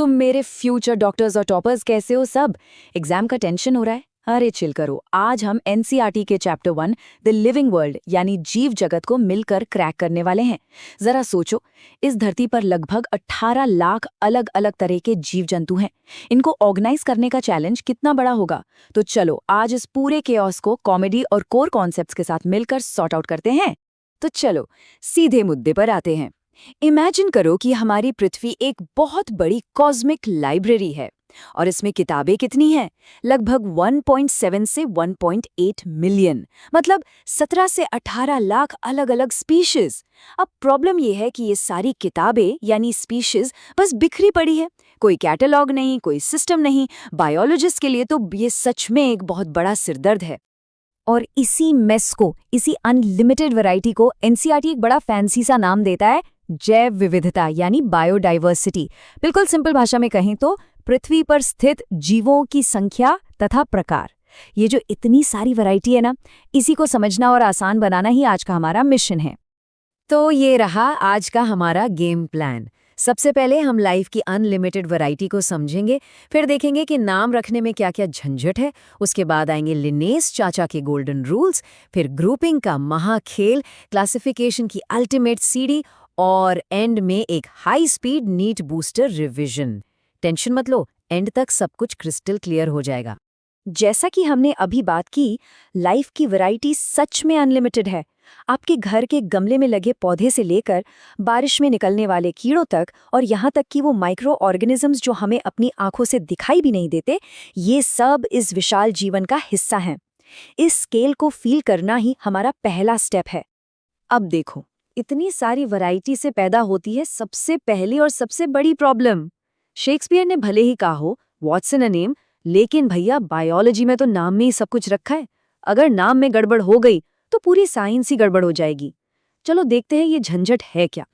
तुम मेरे future doctors और टॉपर्स कैसे हो सब? एग्जाम का टेंशन हो रहा है? अरे चिल करो, आज हम एनसीईआरटी के चैप्टर 1 द लिविंग वर्ल्ड यानी जीव जगत को मिलकर क्रैक करने वाले हैं। जरा सोचो, इस धरती पर लगभग 18 लाख अलग अलग तरह के जीव जंतु हैं। इनको ऑर्गेनाइज करने का चैलेंज कितना बड़ा होगा? तो चलो आज इस पूरे केओस को कॉमेडी और कोर कॉन्सेप्ट्स के साथ मिलकर सॉर्ट आउट करते हैं। तो चलो सीधे मुद्दे पर आते हैं। इमेजिन करो कि हमारी पृथ्वी एक बहुत बड़ी कॉस्मिक लाइब्रेरी है और इसमें किताबें कितनी हैं? लगभग 1.7 से 1.8 मिलियन, मतलब 17 से 18 लाख अलग अलग स्पीशीज। अब प्रॉब्लम यह है कि ये सारी किताबें यानी स्पीशीज बस बिखरी पड़ी है, कोई कैटलॉग नहीं, कोई सिस्टम नहीं। बायोलॉजिस्ट के लिए तो ये सच में एक बहुत बड़ा सिरदर्द है। और इसी मेस को, इसी अनलिमिटेड वैरायटी को एनसीईआरटी एक बड़ा फैंसी सा नाम देता है, जैव विविधता यानी बायोडाइवर्सिटी। बिल्कुल सिंपल भाषा में कहें तो पृथ्वी पर स्थित जीवों की संख्या तथा प्रकार। ये जो इतनी सारी वैरायटी है ना, इसी को समझना और आसान बनाना ही आज का हमारा मिशन है। तो ये रहा आज का हमारा गेम प्लान। सबसे पहले हम लाइफ की अनलिमिटेड वैरायटी को समझेंगे, फिर देखेंगे कि नाम रखने में क्या क्या झंझट है। उसके बाद आएंगे लिनेस चाचा के गोल्डन रूल्स, फिर ग्रुपिंग का महाखेल, क्लासिफिकेशन की अल्टीमेट सीढ़ी और एंड में एक high speed NEET booster revision. Tension मत लो, एंड तक सब कुछ क्रिस्टल क्लियर हो जाएगा। जैसा कि हमने अभी बात की, लाइफ की वैरायटी सच में अनलिमिटेड है। आपके घर के गमले में लगे पौधे से लेकर बारिश में निकलने वाले कीड़ों तक, और यहाँ तक कि वो माइक्रो ऑर्गेनिजम्स जो हमें अपनी आंखों से दिखाई भी नहीं देते, ये सब इस विशाल जीवन का हिस्सा हैं। इस स्केल को फील करना ही हमारा पहला स्टेप है। अब देखो, इतनी सारी वैरायटी से पैदा होती है सबसे पहली और सबसे बड़ी प्रॉब्लम। शेक्सपियर ने भले ही कहा हो व्हाट्स इन अ नेम, लेकिन भैया बायोलॉजी में तो नाम में ही सब कुछ रखा है। अगर नाम में गड़बड़ हो गई तो पूरी साइंस ही गड़बड़ हो जाएगी। चलो देखते हैं ये झंझट है क्या।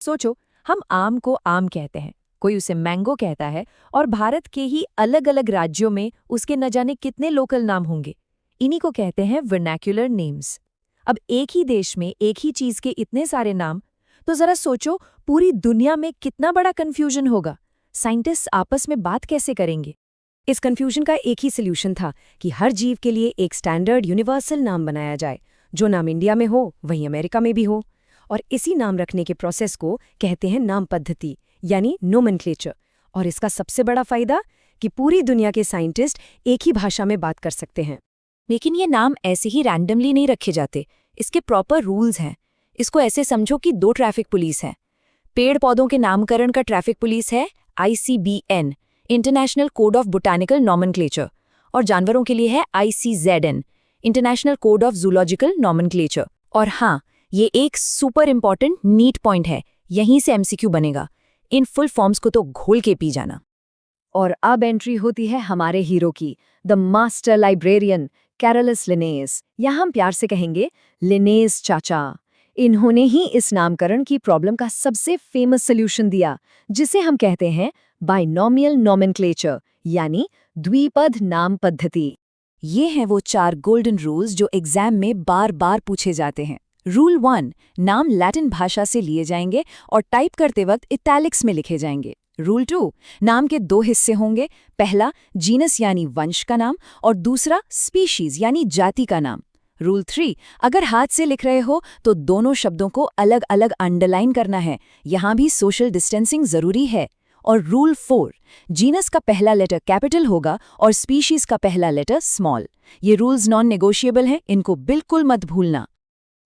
सोचो, हम आम को आम कहते हैं, कोई उसे मैंगो कहता है, और भारत के ही अलग अलग राज्यों में उसके न जाने कितने लोकल नाम होंगे। इन्हीं को कहते हैं वर्नैक्युलर नेम्स। अब एक ही देश में एक ही चीज के इतने सारे नाम, तो जरा सोचो पूरी दुनिया में कितना बड़ा कंफ्यूजन होगा। साइंटिस्ट आपस में बात कैसे करेंगे? इस कंफ्यूजन का एक ही सॉल्यूशन था कि हर जीव के लिए एक स्टैंडर्ड यूनिवर्सल नाम बनाया जाए, जो नाम इंडिया में हो वहीं अमेरिका में भी हो। और इसी नाम रखने के प्रोसेस को कहते हैं नाम पद्धति यानी नोमेनक्लेचर। और इसका सबसे बड़ा फायदा कि पूरी दुनिया के साइंटिस्ट एक ही भाषा में बात कर सकते हैं। लेकिन ये नाम ऐसे ही रैंडमली नहीं रखे जाते, इसके प्रॉपर रूल्स हैं। इसको ऐसे समझो कि 2 ट्रैफिक पुलिस हैं। पेड़ पौधों के नामकरण का ट्रैफिक पुलिस है ICBN, international code of botanical nomenclature, और जानवरों के लिए है ICZN, international code of zoological nomenclature. और हाँ, ये एक सुपर इंपॉर्टेंट नीट पॉइंट है, यहीं से MCQ बनेगा। इन फुल फॉर्म्स को तो घोल के पी जाना। और अब एंट्री होती है हमारे हीरो की, the master librarian Carolus Lioness, या हम प्यार से कहेंगे लिनेस चाचा। इन्होंने ही इस नामकरण की प्रॉब्लम का सबसे फेमस सॉल्यूशन दिया, जिसे हम कहते हैं बाइनोमियल नोमेनक्लेचर यानी द्विपद नाम पद्धति। ये हैं वो 4 गोल्डन रूल्स जो एग्जाम में बार बार पूछे जाते हैं। रूल 1, नाम लैटिन भाषा से लिए जाएंगे और टाइप करते वक्त इटैलिक्स में लिखे जाएंगे। रूल 2, नाम के 2 हिस्से होंगे, पहला जीनस यानी वंश का नाम और दूसरा स्पीशीज यानी जाति का नाम। रूल 3, अगर हाथ से लिख रहे हो तो दोनों शब्दों को अलग अलग अंडरलाइन करना है, यहाँ भी सोशल डिस्टेंसिंग जरूरी है। और रूल 4, जीनस का पहला लेटर कैपिटल होगा और स्पीशीज का पहला लेटर स्मॉल। ये रूल्स नॉन नेगोशिएबल हैं, इनको बिल्कुल मत भूलना।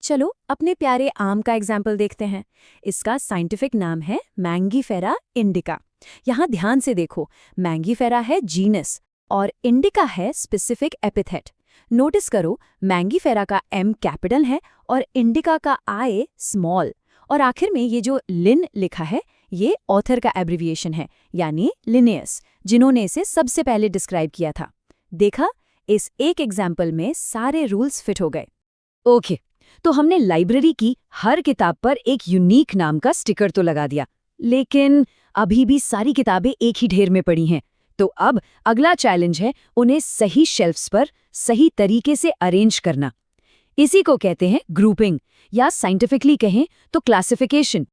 चलो अपने प्यारे आम का एग्जाम्पल देखते हैं। इसका साइंटिफिक नाम है मैंगीफेरा इंडिका। यहाँ ध्यान से देखो, मैंगीफेरा है जीनस और इंडिका है स्पेसिफिक एपिथेट। नोटिस करो, मैंगीफेरा का M कैपिटल है और इंडिका का I स्मॉल। और आखिर में ये जो लिन लिखा है, ये ऑथर का एब्रिविएशन है यानी लिनेयस, जिन्होंने इसे सबसे पहले डिस्क्राइब किया था। देखा, इस एक एग्जाम्पल में सारे रूल्स फिट हो गए। ओके, तो हमने लाइब्रेरी की हर किताब पर एक यूनिक नाम का स्टिकर तो लगा दिया, लेकिन अभी भी सारी किताबें एक ही ढेर में पड़ी हैं। तो अब अगला चैलेंज है उन्हें सही शेल्फ्स पर सही तरीके से अरेंज करना। इसी को कहते हैं ग्रुपिंग, या साइंटिफिकली कहें तो क्लासिफिकेशन।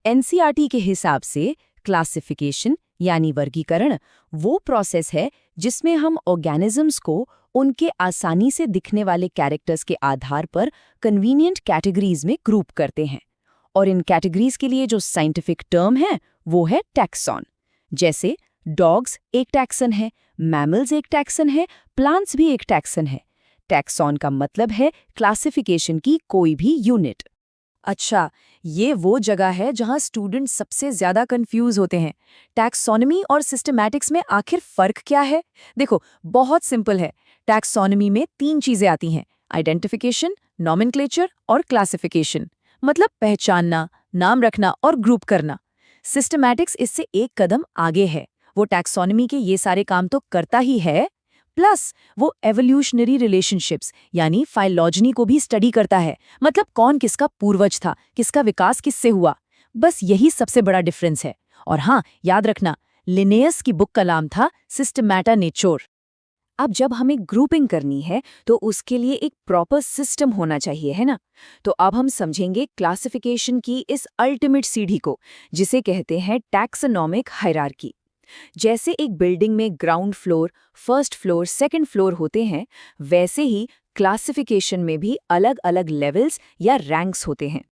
एनसीईआरटी के हिसाब से क्लासिफिकेशन यानी वर्गीकरण वो प्रोसेस है जिसमें हम ऑर्गेनिजम्स को उनके आसानी से दिखने वाले कैरेक्टर्स के आधार पर कन्वीनियंट कैटेगरीज में ग्रुप करते हैं। और इन कैटेगरीज के लिए जो साइंटिफिक टर्म है वो है टैक्सॉन। जैसे डॉग्स एक टैक्सन है, मैमल्स एक टैक्सन है, प्लांट्स भी एक टैक्सन है। टैक्सॉन का मतलब है क्लासिफिकेशन की कोई भी यूनिट। अच्छा, ये वो जगह है जहां स्टूडेंट सबसे ज्यादा कंफ्यूज होते हैं। टैक्सोनॉमी और सिस्टमैटिक्स में आखिर फर्क क्या है? देखो, बहुत सिंपल है। टैक्सोनॉमी में 3 चीजें आती हैं: आइडेंटिफिकेशन, नॉमेनक्लेचर और क्लासिफिकेशन, मतलब पहचानना, नाम रखना और ग्रुप करना। सिस्टमैटिक्स इससे एक कदम आगे है। वो टैक्सोनॉमी के ये सारे काम तो करता ही है, प्लस वो एवोल्यूशनरी रिलेशनशिप्स यानी फाइलॉजनी को भी स्टडी करता है। मतलब कौन किसका पूर्वज था, किसका विकास किससे हुआ। बस यही सबसे बड़ा डिफरेंस है। और हाँ, याद रखना, लिनेयस की बुक का नाम था सिस्टमैटा नेचोर। अब जब हमें ग्रुपिंग करनी है तो उसके लिए एक प्रॉपर सिस्टम होना चाहिए, है ना? तो अब हम समझेंगे क्लासिफिकेशन की इस अल्टीमेट सीढ़ी को, जिसे कहते हैं टैक्सोनॉमिक हायरार्की। जैसे एक बिल्डिंग में ground floor, first floor, second floor होते हैं, वैसे ही क्लासिफिकेशन में भी अलग अलग लेवल्स या रैंक्स होते हैं।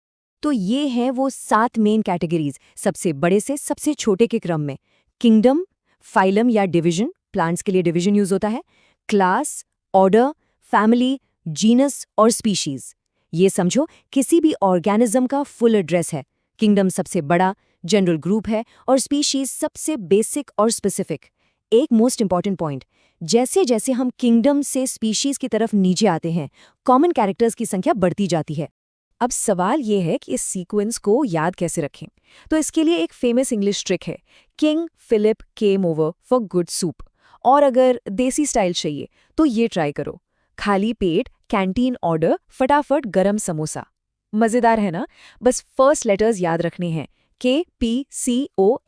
तो ये हैं वो 7 मेन कैटेगरीज, सबसे बड़े से सबसे छोटे के क्रम में। किंगडम, फाइलम या डिवीजन, प्लांट्स के लिए डिवीजन यूज होता है, क्लास, ऑर्डर, फैमिली, जीनस और स्पीशीज। ये समझो किसी भी ऑर्गेनिज्म का फुल एड्रेस है। किंगडम सबसे बड़ा जनरल ग्रुप है और स्पीशीज सबसे बेसिक और स्पेसिफिक। एक मोस्ट इंपॉर्टेंट पॉइंट, जैसे जैसे हम किंगडम से स्पीशीज की तरफ नीचे आते हैं, कॉमन कैरेक्टर्स की संख्या बढ़ती जाती है। अब सवाल ये है कि इस सीक्वेंस को याद कैसे रखें। तो इसके लिए एक फेमस इंग्लिश ट्रिक है, King Philip came over for good soup. और अगर देसी स्टाइल चाहिए तो ये ट्राई करो, खाली पेट कैंटीन ऑर्डर, फटाफट गरम समोसा। मजेदार है ना? बस फर्स्ट लेटर्स याद रखने हैं, KPCOFGS।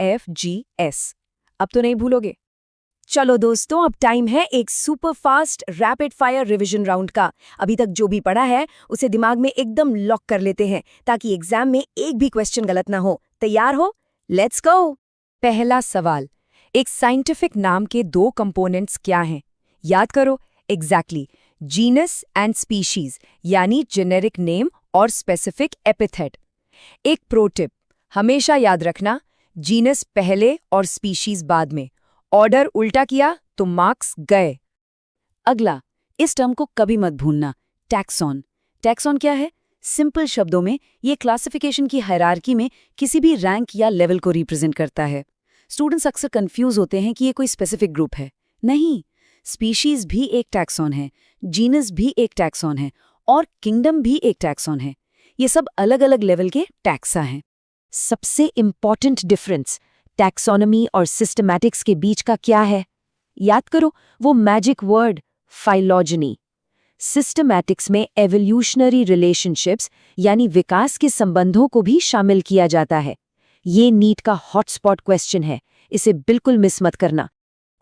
अब तो नहीं भूलोगे। चलो दोस्तों, अब टाइम है एक super fast rapid fire revision round का। अभी तक जो भी पढ़ा है उसे दिमाग में एकदम लॉक कर लेते हैं, ताकि एग्जाम में एक भी क्वेश्चन गलत ना हो। तैयार हो? Let's go. पहला सवाल, एक साइंटिफिक नाम के 2 कंपोनेंट्स क्या हैं? याद करो, एग्जैक्टली, जीनस एंड स्पीशीज, यानी जेनेरिक नेम और स्पेसिफिक एपिथेट। एक प्रो टिप, हमेशा याद रखना, जीनस पहले और स्पीशीज बाद में। ऑर्डर उल्टा किया तो मार्क्स गए। अगला, इस टर्म को कभी मत भूलना, टैक्सॉन। टैक्सॉन क्या है? सिंपल शब्दों में ये क्लासिफिकेशन की हायरार्की में किसी भी रैंक या लेवल को रिप्रेजेंट करता है। स्टूडेंट्स अक्सर कंफ्यूज होते हैं कि ये कोई स्पेसिफिक ग्रुप है। नहीं, स्पीशीज भी एक टैक्सॉन है, जीनस भी एक टैक्सॉन है और किंगडम भी एक टैक्सॉन है। ये सब अलग अलग लेवल के टैक्सा हैं। सबसे इंपॉर्टेंट डिफरेंस टैक्सोनॉमी और सिस्टमैटिक्स के बीच का क्या है? याद करो वो मैजिक वर्ड, फाइलॉजनी। सिस्टमैटिक्स में एवोल्यूशनरी रिलेशनशिप्स यानी विकास के संबंधों को भी शामिल किया जाता है। ये नीट का हॉटस्पॉट क्वेश्चन है, इसे बिल्कुल मिस मत करना।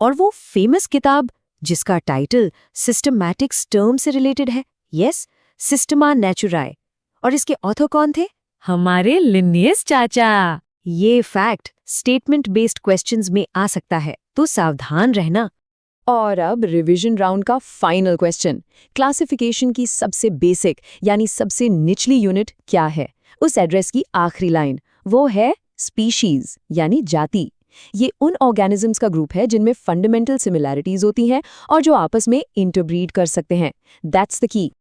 और वो फेमस किताब जिसका टाइटल सिस्टमैटिक्स टर्म से रिलेटेड है, यस, सिस्टमा नेचुराe। और इसके ऑथर कौन थे? हमारे लिनियस चाचा। ये फैक्ट स्टेटमेंट बेस्ड क्वेश्चंस में आ सकता है, तो सावधान रहना। और अब रिवीजन राउंड का फाइनल क्वेश्चन, क्लासिफिकेशन की सबसे बेसिक यानी सबसे निचली यूनिट क्या है? उस एड्रेस की आखिरी लाइन, वो है स्पीशीज यानी जाति। ये उन ऑर्गेनिजम्स का ग्रुप है जिनमें फंडामेंटल सिमिलैरिटीज होती हैं और जो आपस में इंटरब्रीड कर सकते हैं। That's the key.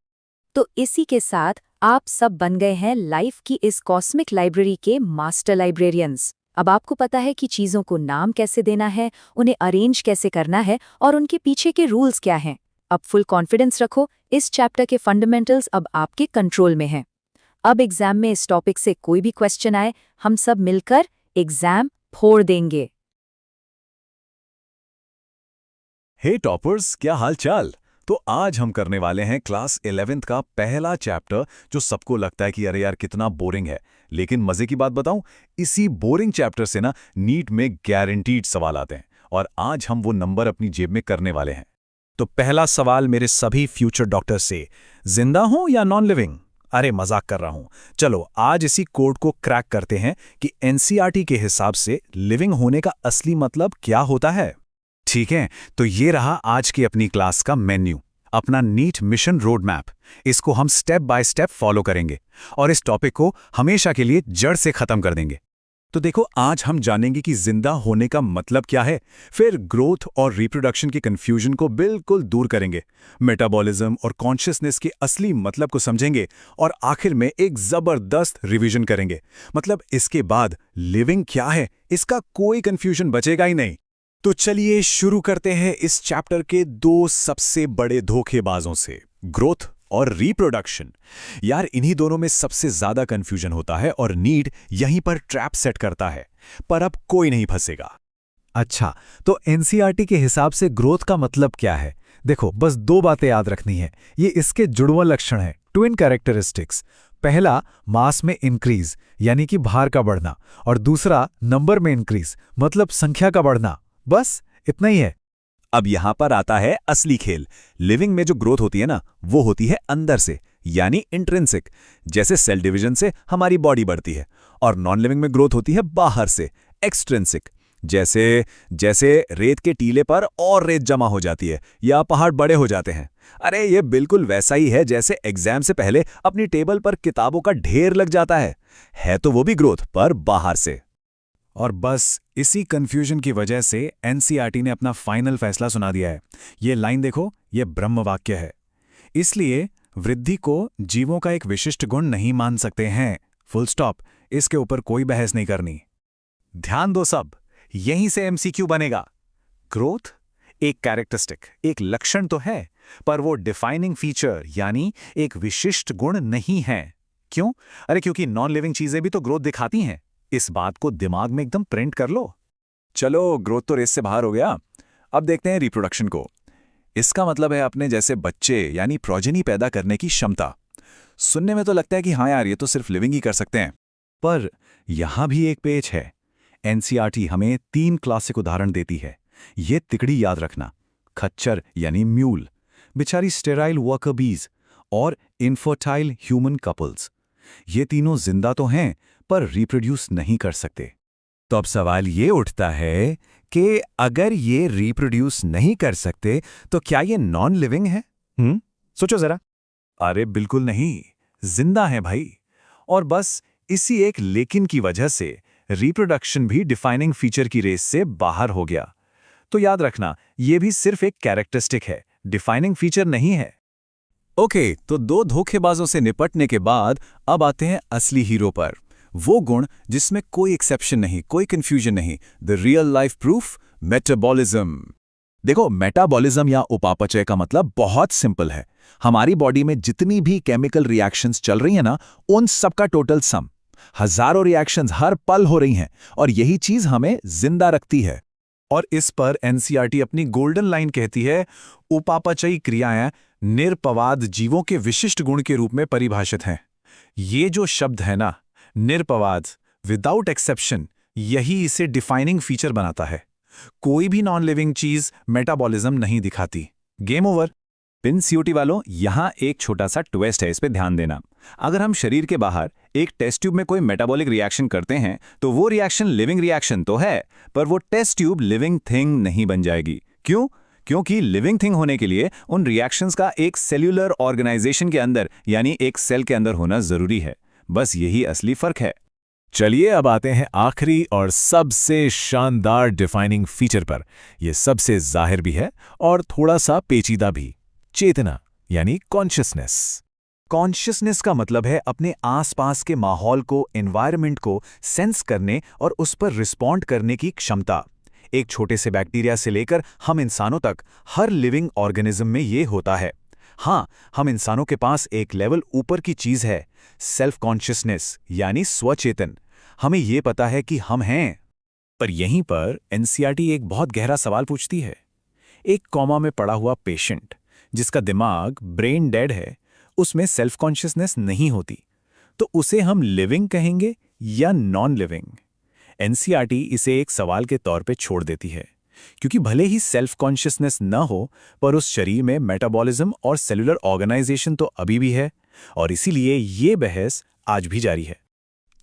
तो इसी के साथ आप सब बन गए हैं लाइफ की इस कॉस्मिक लाइब्रेरी के मास्टर लाइब्रेरियंस। अब आपको पता है कि चीज़ों को नाम कैसे देना है, उन्हें अरेंज कैसे करना है और उनके पीछे के रूल्स क्या हैं। अब फुल कॉन्फिडेंस रखो, इस चैप्टर के फंडामेंटल्स अब आपके कंट्रोल में हैं। अब एग्जाम में इस टॉपिक से कोई भी क्वेश्चन आए, हम सब मिलकर एग्जाम फोड़ देंगे। हे टॉपर्स, क्या हाल चाल? तो आज हम करने वाले हैं क्लास 11th का पहला चैप्टर, जो सबको लगता है कि अरे यार कितना बोरिंग है। लेकिन मजे की बात बताऊं, इसी बोरिंग चैप्टर से ना नीट में गारंटीड सवाल आते हैं और आज हम वो नंबर अपनी जेब में करने वाले हैं। तो पहला सवाल मेरे सभी फ्यूचर डॉक्टर से, जिंदा हूं या नॉन लिविंग? अरे मजाक कर रहा हूं। चलो आज इसी कोड को क्रैक करते हैं कि एनसीईआरटी के हिसाब से लिविंग होने का असली मतलब क्या होता है। ठीक है, तो ये रहा आज की अपनी क्लास का मेन्यू, अपना नीट मिशन रोड मैप। इसको हम स्टेप बाय स्टेप फॉलो करेंगे और इस टॉपिक को हमेशा के लिए जड़ से खत्म कर देंगे। तो देखो, आज हम जानेंगे कि जिंदा होने का मतलब क्या है, फिर ग्रोथ और रिप्रोडक्शन के कंफ्यूजन को बिल्कुल दूर करेंगे, मेटाबॉलिज्म और कॉन्शियसनेस के असली मतलब को समझेंगे और आखिर में एक जबरदस्त रिवीजन करेंगे। मतलब इसके बाद लिविंग क्या है, इसका कोई कंफ्यूजन बचेगा ही नहीं। तो चलिए शुरू करते हैं इस चैप्टर के दो सबसे बड़े धोखेबाजों से, ग्रोथ और रिप्रोडक्शन। यार इन्हीं दोनों में सबसे ज्यादा कंफ्यूजन होता है और नीड यहीं पर ट्रैप सेट करता है, पर अब कोई नहीं फंसेगा। अच्छा, तो एनसीईआरटी के हिसाब से ग्रोथ का मतलब क्या है? देखो, बस दो बातें याद रखनी है। ये इसके जुड़वा लक्षण है, ट्विन कैरेक्टरिस्टिक्स। पहला मास में इंक्रीज यानी कि भार का बढ़ना, और दूसरा नंबर में इंक्रीज मतलब संख्या का बढ़ना। बस इतना ही है। अब यहां पर आता है असली खेल। लिविंग में जो ग्रोथ होती है ना, वो होती है अंदर से, यानी इंट्रिंसिक, जैसे सेल डिवीजन से हमारी बॉडी बढ़ती है। और नॉन लिविंग में ग्रोथ होती है बाहर से, एक्सट्रिंसिक, जैसे जैसे रेत के टीले पर और रेत जमा हो जाती है या पहाड़ बड़े हो जाते हैं। अरे ये बिल्कुल वैसा ही है जैसे एग्जाम से पहले अपनी टेबल पर किताबों का ढेर लग जाता है तो वो भी ग्रोथ, पर बाहर से। और बस इसी कंफ्यूजन की वजह से एनसीईआरटी ने अपना फाइनल फैसला सुना दिया है। ये लाइन देखो, ये ब्रह्म वाक्य है। इसलिए वृद्धि को जीवों का एक विशिष्ट गुण नहीं मान सकते हैं, फुल स्टॉप। इसके ऊपर कोई बहस नहीं करनी। ध्यान दो सब, यहीं से एमसीक्यू बनेगा। ग्रोथ एक कैरेक्टरिस्टिक, एक लक्षण तो है, पर वो डिफाइनिंग फीचर यानी एक विशिष्ट गुण नहीं है। क्यों? अरे क्योंकि नॉन लिविंग चीजें भी तो ग्रोथ दिखाती हैं। इस बात को दिमाग में एकदम प्रिंट कर लो। चलो, ग्रोथ तो रेस से बाहर हो गया। अब देखते हैं रिप्रोडक्शन को। इसका मतलब है अपने जैसे बच्चे यानी प्रोजेनी पैदा करने की क्षमता। सुनने में तो लगता है कि हाँ यार, ये तो सिर्फ लिविंग ही कर सकते हैं, पर यहां भी एक पेच है। एनसीईआरटी हमें 3 क्लासिक उदाहरण देती है। ये तिकड़ी याद रखना, खच्चर यानी म्यूल, बेचारी स्टेराइल वर्कर बीज और इनफर्टाइल ह्यूमन कपल्स। ये तीनों जिंदा तो हैं, पर रिप्रोड्यूस नहीं कर सकते। तो अब सवाल ये उठता है कि अगर ये रिप्रोड्यूस नहीं कर सकते तो क्या ये नॉन लिविंग है? सोचो जरा। अरे बिल्कुल नहीं, जिंदा है भाई। और बस इसी एक लेकिन की वजह से रिप्रोडक्शन भी डिफाइनिंग फीचर की रेस से बाहर हो गया। तो याद रखना, ये भी सिर्फ एक कैरेक्टरिस्टिक है, डिफाइनिंग फीचर नहीं है। ओके, तो दो धोखेबाजों से निपटने के बाद अब आते हैं असली हीरो पर। वो गुण जिसमें कोई एक्सेप्शन नहीं, कोई कंफ्यूजन नहीं, the real life proof, metabolism. देखो, मेटाबॉलिज्म या उपापचय का मतलब बहुत सिंपल है। हमारी बॉडी में जितनी भी केमिकल रिएक्शंस चल रही हैं ना, उन सब का टोटल सम। हजारों रिएक्शंस हर पल हो रही हैं और यही चीज हमें जिंदा रखती है। और इस पर एनसीईआरटी अपनी गोल्डन लाइन कहती है, उपापचयी क्रियाएं निरपवाद जीवों के विशिष्ट गुण के रूप में परिभाषित हैं। ये जो शब्द है ना, निरपवाद, विदाउट एक्सेप्शन, यही इसे डिफाइनिंग फीचर बनाता है। कोई भी नॉन लिविंग चीज मेटाबॉलिज्म नहीं दिखाती। Game over. पिन सीओटी वालों, यहां एक छोटा सा ट्विस्ट है, इस पे ध्यान देना। अगर हम शरीर के बाहर एक टेस्ट ट्यूब में कोई मेटाबॉलिक रिएक्शन करते हैं तो वो रिएक्शन लिविंग रिएक्शन तो है, पर वो टेस्ट ट्यूब लिविंग थिंग नहीं बन जाएगी। क्यों? क्योंकि लिविंग थिंग होने के लिए उन रिएक्शंस का एक सेल्यूलर ऑर्गेनाइजेशन के अंदर यानी एक सेल के अंदर होना जरूरी है। बस यही असली फर्क है। चलिए अब आते हैं आखिरी और सबसे शानदार डिफाइनिंग फीचर पर। यह सबसे जाहिर भी है और थोड़ा सा पेचीदा भी, चेतना यानी कॉन्शियसनेस। कॉन्शियसनेस का मतलब है अपने आसपास के माहौल को, एनवायरनमेंट को सेंस करने और उस पर रिस्पॉन्ड करने की क्षमता। एक छोटे से बैक्टीरिया से लेकर हम इंसानों तक हर लिविंग ऑर्गेनिज्म में ये होता है। हाँ, हम इंसानों के पास एक लेवल ऊपर की चीज है, सेल्फ कॉन्शियसनेस यानी स्वचेतन। हमें ये पता है कि हम हैं। पर यहीं पर एनसीईआरटी एक बहुत गहरा सवाल पूछती है। एक कॉमा में पड़ा हुआ पेशेंट जिसका दिमाग ब्रेन डेड है, उसमें सेल्फ कॉन्शियसनेस नहीं होती, तो उसे हम लिविंग कहेंगे या नॉन लिविंग? एनसीईआरटी इसे एक सवाल के तौर पे छोड़ देती है, क्योंकि भले ही सेल्फ कॉन्शियसनेस न हो, पर उस शरीर में मेटाबॉलिज्म और सेलुलर ऑर्गेनाइजेशन तो अभी भी है। और इसीलिए ये बहस आज भी जारी है।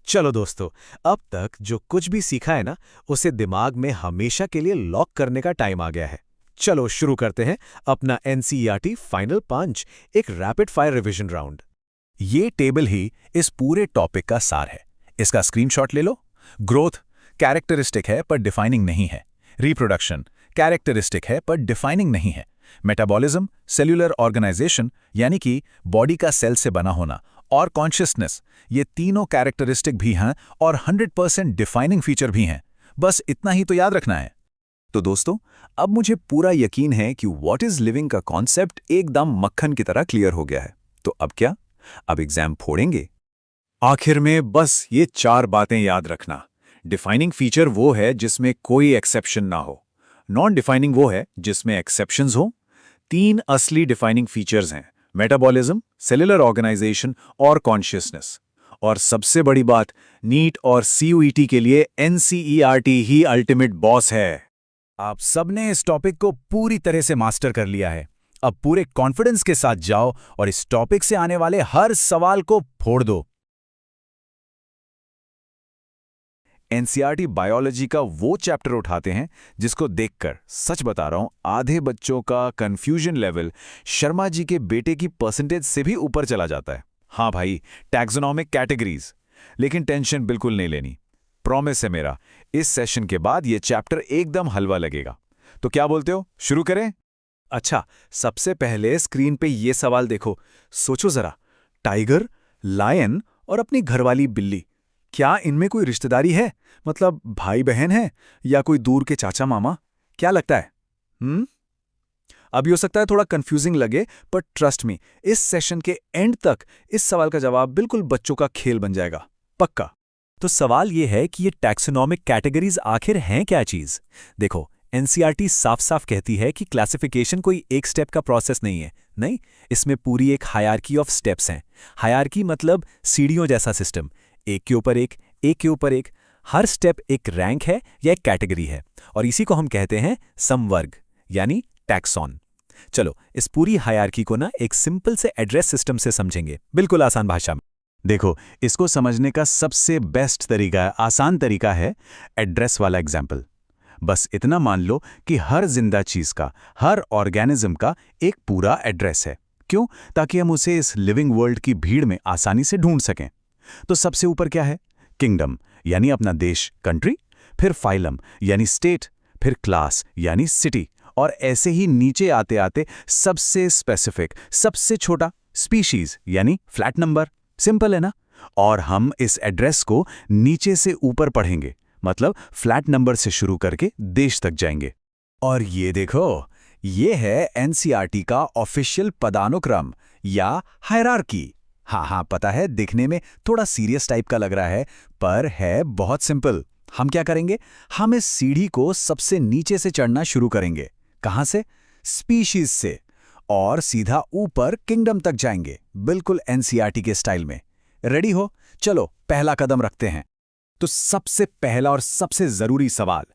चलो दोस्तों, अब तक जो कुछ भी सीखा है ना, उसे दिमाग में हमेशा के लिए लॉक करने का टाइम आ गया है। चलो शुरू करते हैं अपना एनसीईआरटी फाइनल पंच, एक रैपिड फायर रिवीजन राउंड। ये टेबल ही इस पूरे टॉपिक का सार है। इसका स्क्रीनशॉट ले लो। ग्रोथ कैरेक्टरिस्टिक है पर डिफाइनिंग नहीं है। रिप्रोडक्शन कैरेक्टरिस्टिक है पर डिफाइनिंग नहीं है। मेटाबॉलिज्म सेल्यूलर ऑर्गेनाइजेशन यानी कि बॉडी का सेल से बना होना, और कॉन्शियसनेस, ये तीनों कैरेक्टरिस्टिक भी हैं और 100% डिफाइनिंग फीचर भी हैं। बस इतना ही तो याद रखना है। तो दोस्तों, अब मुझे पूरा यकीन है कि व्हाट इज लिविंग का कॉन्सेप्ट एकदम मक्खन की तरह क्लियर हो गया है। तो अब क्या? अब एग्जाम फोड़ेंगे। आखिर में बस ये 4 बातें याद रखना। डिफाइनिंग फीचर वो है जिसमें कोई एक्सेप्शन ना हो। नॉन डिफाइनिंग वो है जिसमें एक्सेप्शंस हो। 3 असली डिफाइनिंग फीचर्स हैं: मेटाबॉलिज्म, सेल्यूलर ऑर्गेनाइजेशन और कॉन्शियसनेस। और सबसे बड़ी बात, नीट और सीयूईटी के लिए एनसीईआरटी ही अल्टीमेट बॉस है। आप सबने इस टॉपिक को पूरी तरह से मास्टर कर लिया है। अब पूरे कॉन्फिडेंस के साथ जाओ और इस टॉपिक से आने वाले हर सवाल को फोड़ दो। एनसीईआरटी बायोलॉजी का वो चैप्टर उठाते हैं जिसको देखकर सच बता रहा हूं, आधे बच्चों का कंफ्यूजन लेवल शर्मा जी के बेटे की परसेंटेज से भी ऊपर चला जाता है। हाँ भाई, टैक्सोनॉमिक कैटेगरीज। लेकिन टेंशन बिल्कुल नहीं लेनी, प्रॉमिस है मेरा, इस सेशन के बाद ये चैप्टर एकदम हलवा लगेगा। तो क्या बोलते हो, शुरू करें? अच्छा, सबसे पहले स्क्रीन पे ये सवाल देखो। सोचो जरा, टाइगर, लायन और अपनी घरवाली बिल्ली, क्या इनमें कोई रिश्तेदारी है? मतलब भाई बहन है या कोई दूर के चाचा मामा? क्या लगता है? अभी हो सकता है थोड़ा कंफ्यूजिंग लगे, पर ट्रस्ट मी, इस सेशन के एंड तक इस सवाल का जवाब बिल्कुल बच्चों का खेल बन जाएगा, पक्का। तो सवाल ये है कि ये टैक्सोनॉमिक कैटेगरीज आखिर हैं क्या चीज? देखो, एनसीईआरटी साफ साफ कहती है कि क्लासिफिकेशन कोई एक स्टेप का प्रोसेस नहीं है। नहीं, इसमें पूरी एक हायरार्की ऑफ स्टेप्स हैं। हायरार्की मतलब सीढ़ियों जैसा सिस्टम, एक के ऊपर एक, एक के ऊपर एक। हर स्टेप एक रैंक है या एक कैटेगरी है, और इसी को हम कहते हैं समवर्ग यानी टैक्सॉन। चलो इस पूरी हायरार्की को ना एक सिंपल से एड्रेस सिस्टम से समझेंगे, बिल्कुल आसान भाषा में। देखो, इसको समझने का सबसे बेस्ट तरीका, आसान तरीका है एड्रेस वाला एग्जाम्पल। बस इतना मान लो कि हर जिंदा चीज का, हर ऑर्गेनिज्म का एक पूरा एड्रेस है। क्यों? ताकि हम उसे इस लिविंग वर्ल्ड की भीड़ में आसानी से ढूंढ सकें। तो सबसे ऊपर क्या है? किंगडम यानी अपना देश, कंट्री, फिर फाइलम यानी स्टेट, फिर क्लास यानी सिटी, और ऐसे ही नीचे आते आते सबसे स्पेसिफिक, सबसे छोटा, स्पीशीज यानी फ्लैट नंबर। सिंपल है ना? और हम इस एड्रेस को नीचे से ऊपर पढ़ेंगे, मतलब फ्लैट नंबर से शुरू करके देश तक जाएंगे। और ये देखो, ये है एनसीईआरटी का ऑफिशियल पदानुक्रम या हायरार्की। हाँ, पता है दिखने में थोड़ा सीरियस टाइप का लग रहा है, पर है बहुत सिंपल। हम क्या करेंगे? हम इस सीढ़ी को सबसे नीचे से चढ़ना शुरू करेंगे। कहां से? स्पीशीज से, और सीधा ऊपर किंगडम तक जाएंगे, बिल्कुल एनसीईआरटी के स्टाइल में। रेडी हो? चलो पहला कदम रखते हैं। तो सबसे पहला और सबसे जरूरी सवाल,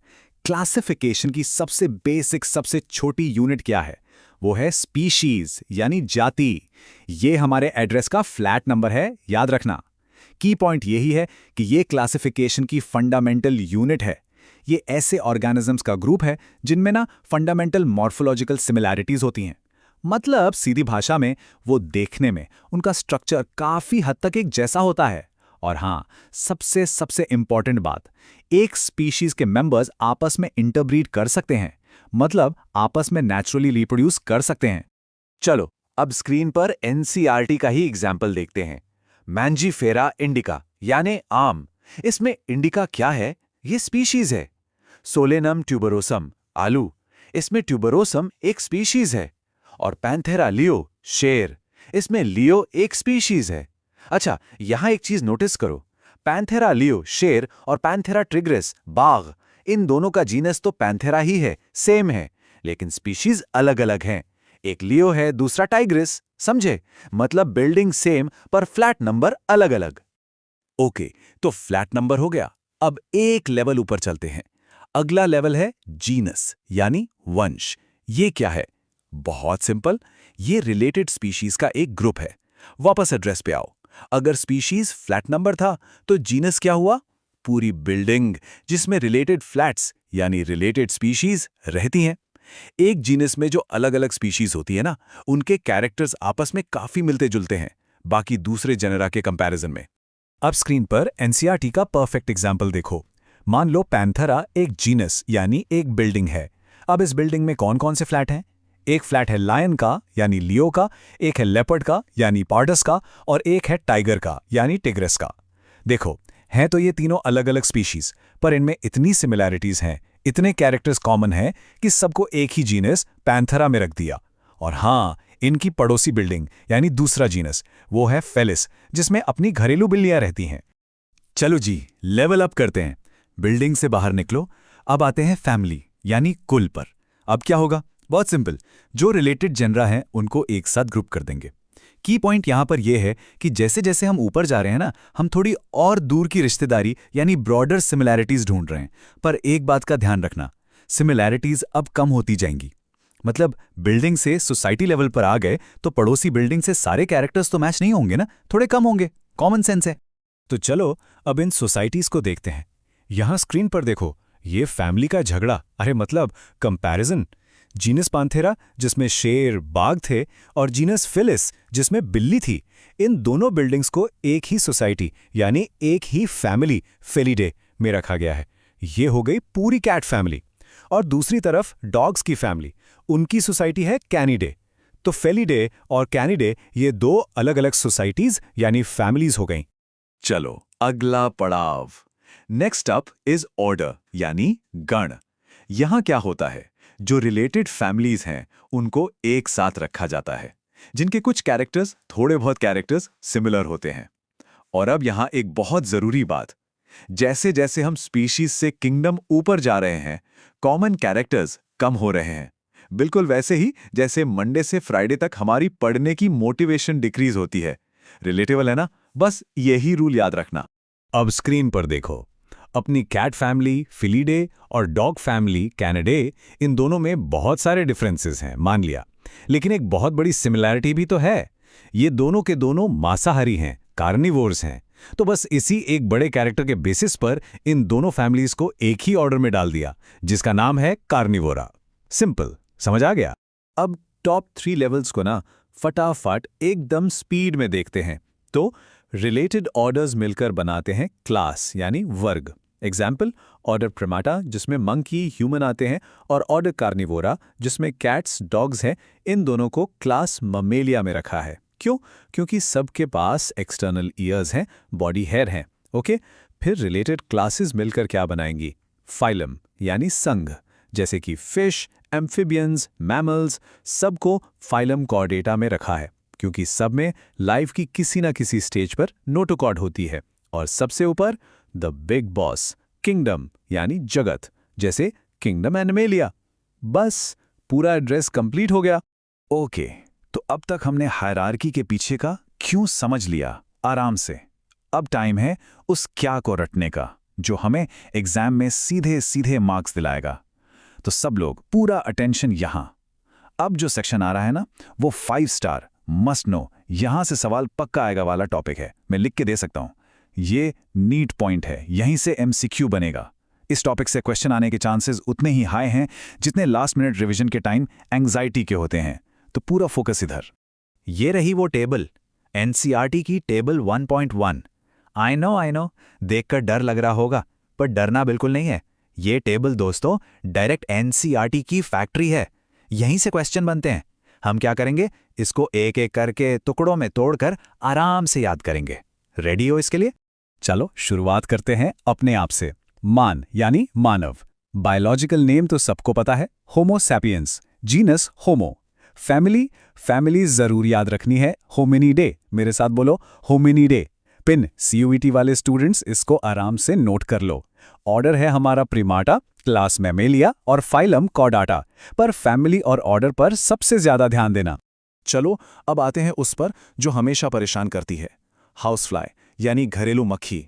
क्लासिफिकेशन की सबसे बेसिक, सबसे छोटी यूनिट क्या है? वो है स्पीशीज यानी जाति। ये हमारे एड्रेस का फ्लैट नंबर है, याद रखना। की पॉइंट यही है कि ये क्लासिफिकेशन की फंडामेंटल यूनिट है। ये ऐसे ऑर्गेनिजम्स का ग्रुप है जिनमें ना फंडामेंटल मॉर्फोलॉजिकल सिमिलैरिटीज होती हैं। मतलब सीधी भाषा में, वो देखने में उनका स्ट्रक्चर काफी हद तक एक जैसा होता है। और हाँ, सबसे इंपॉर्टेंट बात, एक स्पीशीज के मेंबर्स आपस में इंटरब्रीड कर सकते हैं, मतलब आपस में नेचुरली रिप्रोड्यूस कर सकते हैं। चलो अब स्क्रीन पर एनसीईआरटी का ही एग्जाम्पल देखते हैं। मैंजीफेरा इंडिका यानी आम। इसमें इंडिका क्या है? ये स्पीशीज है। सोलेनम ट्यूबरोसम आलू, इसमें ट्यूबरोसम एक स्पीशीज है। और पैंथेरा लियो शेर, इसमें लियो एक स्पीशीज है। अच्छा, यहां एक चीज नोटिस करो, पैंथेरा लियो शेर और पैंथेरा ट्रिग्रिस बाघ, इन दोनों का जीनस तो पैंथेरा ही है, सेम है, लेकिन स्पीशीज अलग अलग हैं। एक लियो है, दूसरा टाइग्रिस। समझे? मतलब बिल्डिंग सेम पर फ्लैट नंबर अलग अलग। ओके, तो फ्लैट नंबर हो गया। अब एक लेवल ऊपर चलते हैं। अगला लेवल है जीनस यानी वंश। ये क्या है? बहुत सिंपल, ये रिलेटेड स्पीशीज का एक ग्रुप है। वापस एड्रेस पे आओ। अगर स्पीशीज फ्लैट नंबर था तो जीनस क्या हुआ? पूरी बिल्डिंग जिसमें रिलेटेड फ्लैट्स यानी रिलेटेड स्पीशीज रहती हैं। एक जीनस में जो अलग अलग स्पीशीज होती है ना, उनके कैरेक्टर्स आपस में काफी मिलते जुलते हैं बाकी दूसरे जेनरा के कंपैरिजन में। अब स्क्रीन पर एनसीईआरटी का परफेक्ट एग्जाम्पल देखो। मान लो पैंथेरा एक जीनस यानी एक बिल्डिंग है। अब इस बिल्डिंग में कौन कौन से फ्लैट हैं? एक फ्लैट है लायन का यानी लियो का, एक है लेपर्ड का यानी पार्डस का, और एक है टाइगर का यानी टिग्रेस का। देखो, हैं तो ये तीनों अलग अलग स्पीशीज, पर इनमें इतनी सिमिलैरिटीज हैं, इतने कैरेक्टर्स कॉमन हैं कि सबको एक ही जीनस पैंथेरा में रख दिया। और हाँ, इनकी पड़ोसी बिल्डिंग यानी दूसरा जीनस, वो है फेलिस, जिसमें अपनी घरेलू बिल्लियां रहती हैं। चलो जी, लेवल अप करते हैं। बिल्डिंग से बाहर निकलो। अब आते हैं फैमिली यानी कुल पर। अब क्या होगा? बहुत सिंपल, जो रिलेटेड जेनरा हैं उनको एक साथ ग्रुप कर देंगे। की पॉइंट यहां पर यह है कि जैसे जैसे हम ऊपर जा रहे हैं ना, हम थोड़ी और दूर की रिश्तेदारी यानी ब्रॉडर सिमिलैरिटीज ढूंढ रहे हैं। पर एक बात का ध्यान रखना, सिमिलैरिटीज अब कम होती जाएंगी। मतलब बिल्डिंग से सोसाइटी लेवल पर आ गए तो पड़ोसी बिल्डिंग से सारे कैरेक्टर्स तो मैच नहीं होंगे ना, थोड़े कम होंगे। कॉमन सेंस है। तो चलो अब इन सोसाइटीज को देखते हैं। यहां स्क्रीन पर देखो, ये फैमिली का झगड़ा, अरे मतलब कंपैरिजन। जीनस पैंथेरा जिसमें शेर बाघ थे और जीनस फिलिस जिसमें बिल्ली थी, इन दोनों बिल्डिंग्स को एक ही सोसाइटी यानी एक ही फैमिली फेलिडे में रखा गया है। ये हो गई पूरी कैट फैमिली। और दूसरी तरफ डॉग्स की फैमिली, उनकी सोसाइटी है कैनिडे। तो फेलिडे और कैनिडे ये दो अलग अलग सोसाइटीज यानी फैमिलीज हो गईं। चलो अगला पड़ाव। नेक्स्ट अप इज ऑर्डर यानी गण। यहां क्या होता है? जो रिलेटेड फैमिलीज हैं उनको एक साथ रखा जाता है, जिनके कुछ कैरेक्टर्स, थोड़े बहुत कैरेक्टर्स सिमिलर होते हैं। और अब यहां एक बहुत जरूरी बात, जैसे जैसे हम स्पीशीज से किंगडम ऊपर जा रहे हैं, कॉमन कैरेक्टर्स कम हो रहे हैं। बिल्कुल वैसे ही जैसे मंडे से फ्राइडे तक हमारी पढ़ने की मोटिवेशन डिक्रीज होती है। रिलेटेबल है ना? बस यही रूल याद रखना। अब स्क्रीन पर देखो, अपनी कैट फैमिली फिलिडे और डॉग फैमिली कैनिडे, इन दोनों में बहुत सारे डिफरेंसेस हैं, मान लिया। लेकिन एक बहुत बड़ी सिमिलैरिटी भी तो है। ये दोनों के दोनों मांसाहारी हैं, कार्निवोर्स हैं। तो बस इसी एक बड़े कैरेक्टर के बेसिस पर इन दोनों फैमिलीज को एक ही ऑर्डर में डाल दिया, जिसका नाम है कार्निवोरा। सिंपल, समझ आ गया? अब टॉप 3 लेवल्स को ना फटाफट एकदम स्पीड में देखते हैं। तो रिलेटेड ऑर्डर्स मिलकर बनाते हैं क्लास यानी वर्ग। एग्जाम्पल, ऑर्डर प्रिमाटा जिसमें मंकी ह्यूमन आते हैं, और ऑर्डर कार्निवोरा जिसमें कैट्स डॉग्स हैं। इन दोनों को क्लास ममेलिया में रखा है। क्यों? क्योंकि सबके पास एक्सटर्नल ईयर्स हैं, बॉडी हेयर हैं। ओके, फिर रिलेटेड क्लासेस मिलकर क्या बनाएंगी? फाइलम यानी संघ, जैसे कि फिश, एम्फिबियंस, मैमल्स, सबको फाइलम कॉर्डेटा में रखा है क्योंकि सब में लाइफ की किसी ना किसी स्टेज पर नोटोकॉर्ड होती है। और सबसे ऊपर द बिग बॉस किंगडम यानी जगत, जैसे किंगडम एनिमेलिया। बस पूरा एड्रेस कंप्लीट हो गया। ओके, तो अब तक हमने हायरार्की के पीछे का क्यों समझ लिया आराम से। अब टाइम है उस क्या को रटने का, जो हमें एग्जाम में सीधे सीधे मार्क्स दिलाएगा। तो सब लोग पूरा अटेंशन यहां। अब जो सेक्शन आ रहा है ना, वो 5 स्टार मस्ट नो, यहां से सवाल पक्का आएगा वाला टॉपिक है। मैं लिख के दे सकता हूं। ये नीट पॉइंट है, यहीं से एमसीक्यू बनेगा। इस टॉपिक से क्वेश्चन आने के चांसेस उतने ही हाई हैं जितने लास्ट मिनट रिवीजन के टाइम एंग्जाइटी के होते हैं। तो पूरा फोकस इधर। ये रही वो टेबल, एनसीईआरटी की टेबल 1.1। आई नो, देखकर डर लग रहा होगा, पर डरना बिल्कुल नहीं है। ये टेबल दोस्तों डायरेक्ट एनसीईआरटी की फैक्ट्री है। यहीं से क्वेश्चन बनते हैं। हम क्या करेंगे? इसको एक एक करके टुकड़ों में तोड़कर आराम से याद करेंगे। रेडी हो इसके लिए? चलो शुरुआत करते हैं अपने आप से। मान यानी मानव। बायोलॉजिकल नेम तो सबको पता है, होमो सैपियंस, जीनस होमो। फैमिली जरूर याद रखनी है, होमिनिडे। मेरे साथ बोलो, होमिनिडे। पिन CUET वाले स्टूडेंट्स इसको आराम से नोट कर लो। ऑर्डर है हमारा प्रिमाटा, क्लास मैमेलिया और फाइलम कॉर्डाटा। पर फैमिली और ऑर्डर पर सबसे ज्यादा ध्यान देना। चलो अब आते हैं उस पर जो हमेशा परेशान करती है, हाउसफ्लाई यानी घरेलू मक्खी।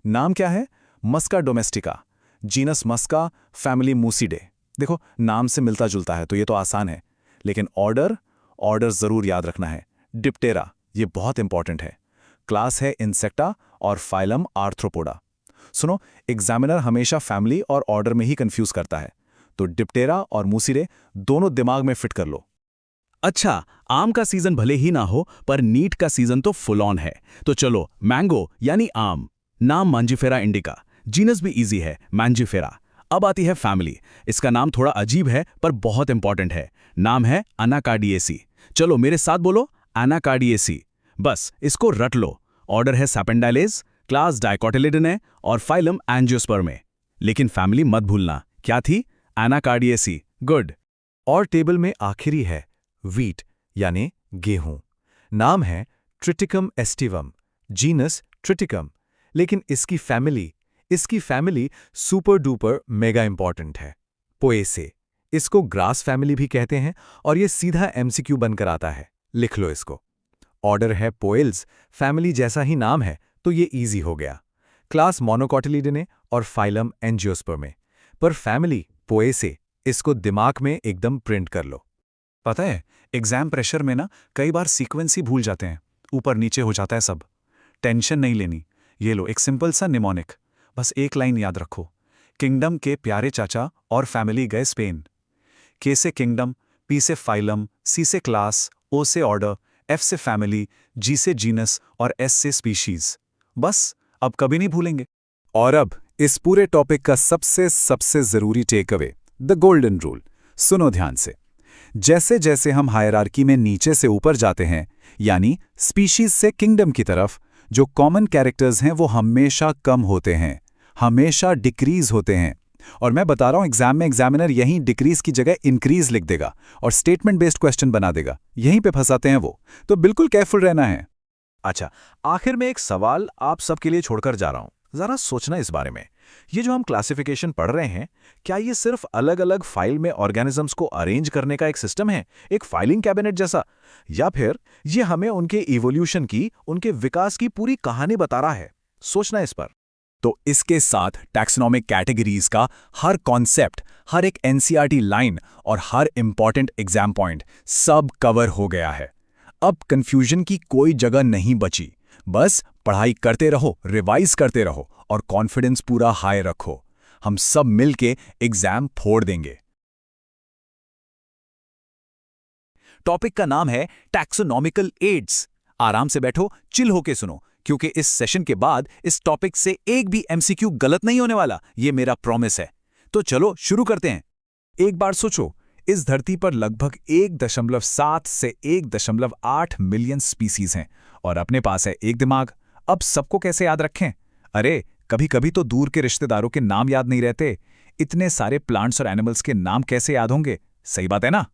नाम क्या है? मस्का डोमेस्टिका, जीनस मस्का, फैमिली मूसिडे। देखो नाम से मिलता जुलता है तो ये तो आसान है, लेकिन ऑर्डर जरूर याद रखना है। डिप्टेरा ये बहुत इंपॉर्टेंट है। क्लास है इंसेक्टा और फाइलम आर्थ्रोपोडा। सुनो, एग्जामिनर हमेशा फैमिली और ऑर्डर में ही कंफ्यूज करता है, तो डिप्टेरा और मूसिरे दोनों दिमाग में फिट कर लो। अच्छा, आम का सीजन भले ही ना हो, पर नीट का सीजन तो फुल ऑन है। तो चलो, मैंगो यानी आम, नाम मांजिफेरा इंडिका, जीनस भी इजी है, मांजिफेरा। अब आती है फैमिली। इसका नाम थोड़ा अजीब है पर बहुत इंपॉर्टेंट है। नाम है एनाकार्डिएसी। चलो मेरे साथ बोलो, एनाकार्डिएसी। बस इसको रट लो। ऑर्डर है सैपेंडाइलेज, क्लास डाइकोटिलिडन और फाइलम एंजियोस्पर्मे। लेकिन फैमिली मत भूलना, क्या थी? एनाकार्डिएसी। गुड। और टेबल में आखिरी है वीट यानी गेहूं। नाम है ट्रिटिकम एस्टिवम, जीनस ट्रिटिकम। लेकिन इसकी family super duper mega important है, पोएसे। इसको ग्रास फैमिली भी कहते हैं और ये सीधा एमसीक्यू बनकर आता है। लिख लो इसको। ऑर्डर है पोएल्स, फैमिली जैसा ही नाम है तो ये इजी हो गया। क्लास मोनोकोटिलिडने और फाइलम एंजियोस्पर्मे, पर फैमिली पोएसे। इसको दिमाग में एकदम प्रिंट कर लो। पता है, एग्जाम प्रेशर में ना कई बार सीक्वेंस ही भूल जाते हैं, ऊपर नीचे हो जाता है सब। टेंशन नहीं लेनी। ये लो एक सिंपल सा निमोनिक, बस एक लाइन याद रखो। किंगडम के प्यारे चाचा और फैमिली गए स्पेन। के से किंगडम, पी से फाइलम, सी से क्लास, ओ से ऑर्डर, एफ से फैमिली, जी से जीनस और एस से स्पीशीज। बस अब कभी नहीं भूलेंगे। और अब इस पूरे टॉपिक का सबसे जरूरी take away, the golden rule. सुनो ध्यान से। जैसे जैसे हम हायरार्की में नीचे से ऊपर जाते हैं, यानी स्पीशीज से किंगडम की तरफ, जो कॉमन कैरेक्टर्स हैं वो हमेशा कम होते हैं, हमेशा डिक्रीज होते हैं। और मैं बता रहा हूं, एग्जाम में एग्जामिनर यहीं डिक्रीज की जगह इंक्रीज लिख देगा और स्टेटमेंट बेस्ड क्वेश्चन बना देगा। यहीं पे फंसाते हैं वो, तो बिल्कुल केयरफुल रहना है। अच्छा, आखिर में एक सवाल आप सबके लिए छोड़कर जा रहा हूं, जरा सोचना इस बारे में। ये जो हम क्लासिफिकेशन पढ़ रहे हैं, क्या ये सिर्फ अलग अलग फाइल में ऑर्गेनिजम्स को अरेंज करने का एक सिस्टम है, एक फाइलिंग कैबिनेट जैसा, या फिर ये हमें उनके इवोल्यूशन की, उनके विकास की पूरी कहानी बता रहा है? सोचना इस पर। तो इसके साथ टैक्सोनॉमिक कैटेगरीज का हर कॉन्सेप्ट, हर एक एनसीईआरटी लाइन और हर इंपॉर्टेंट एग्जाम पॉइंट सब कवर हो गया है। अब कंफ्यूजन की कोई जगह नहीं बची। बस पढ़ाई करते रहो, रिवाइज करते रहो और कॉन्फिडेंस पूरा हाई रखो। हम सब मिलके एग्जाम फोड़ देंगे। टॉपिक का नाम है टैक्सोनॉमिकल एड्स। आराम से बैठो, चिल होके सुनो, क्योंकि इस सेशन के बाद इस टॉपिक से एक भी एमसीक्यू गलत नहीं होने वाला, ये मेरा प्रॉमिस है। तो चलो शुरू करते हैं। एक बार सोचो, इस धरती पर लगभग 1.7 से 1.8 मिलियन स्पीसीज हैं और अपने पास है एक दिमाग। अब सबको कैसे याद रखें? अरे कभी कभी तो दूर के रिश्तेदारों के नाम याद नहीं रहते। इतने सारे प्लांट्स और एनिमल्स के नाम कैसे याद होंगे? सही बात है ना?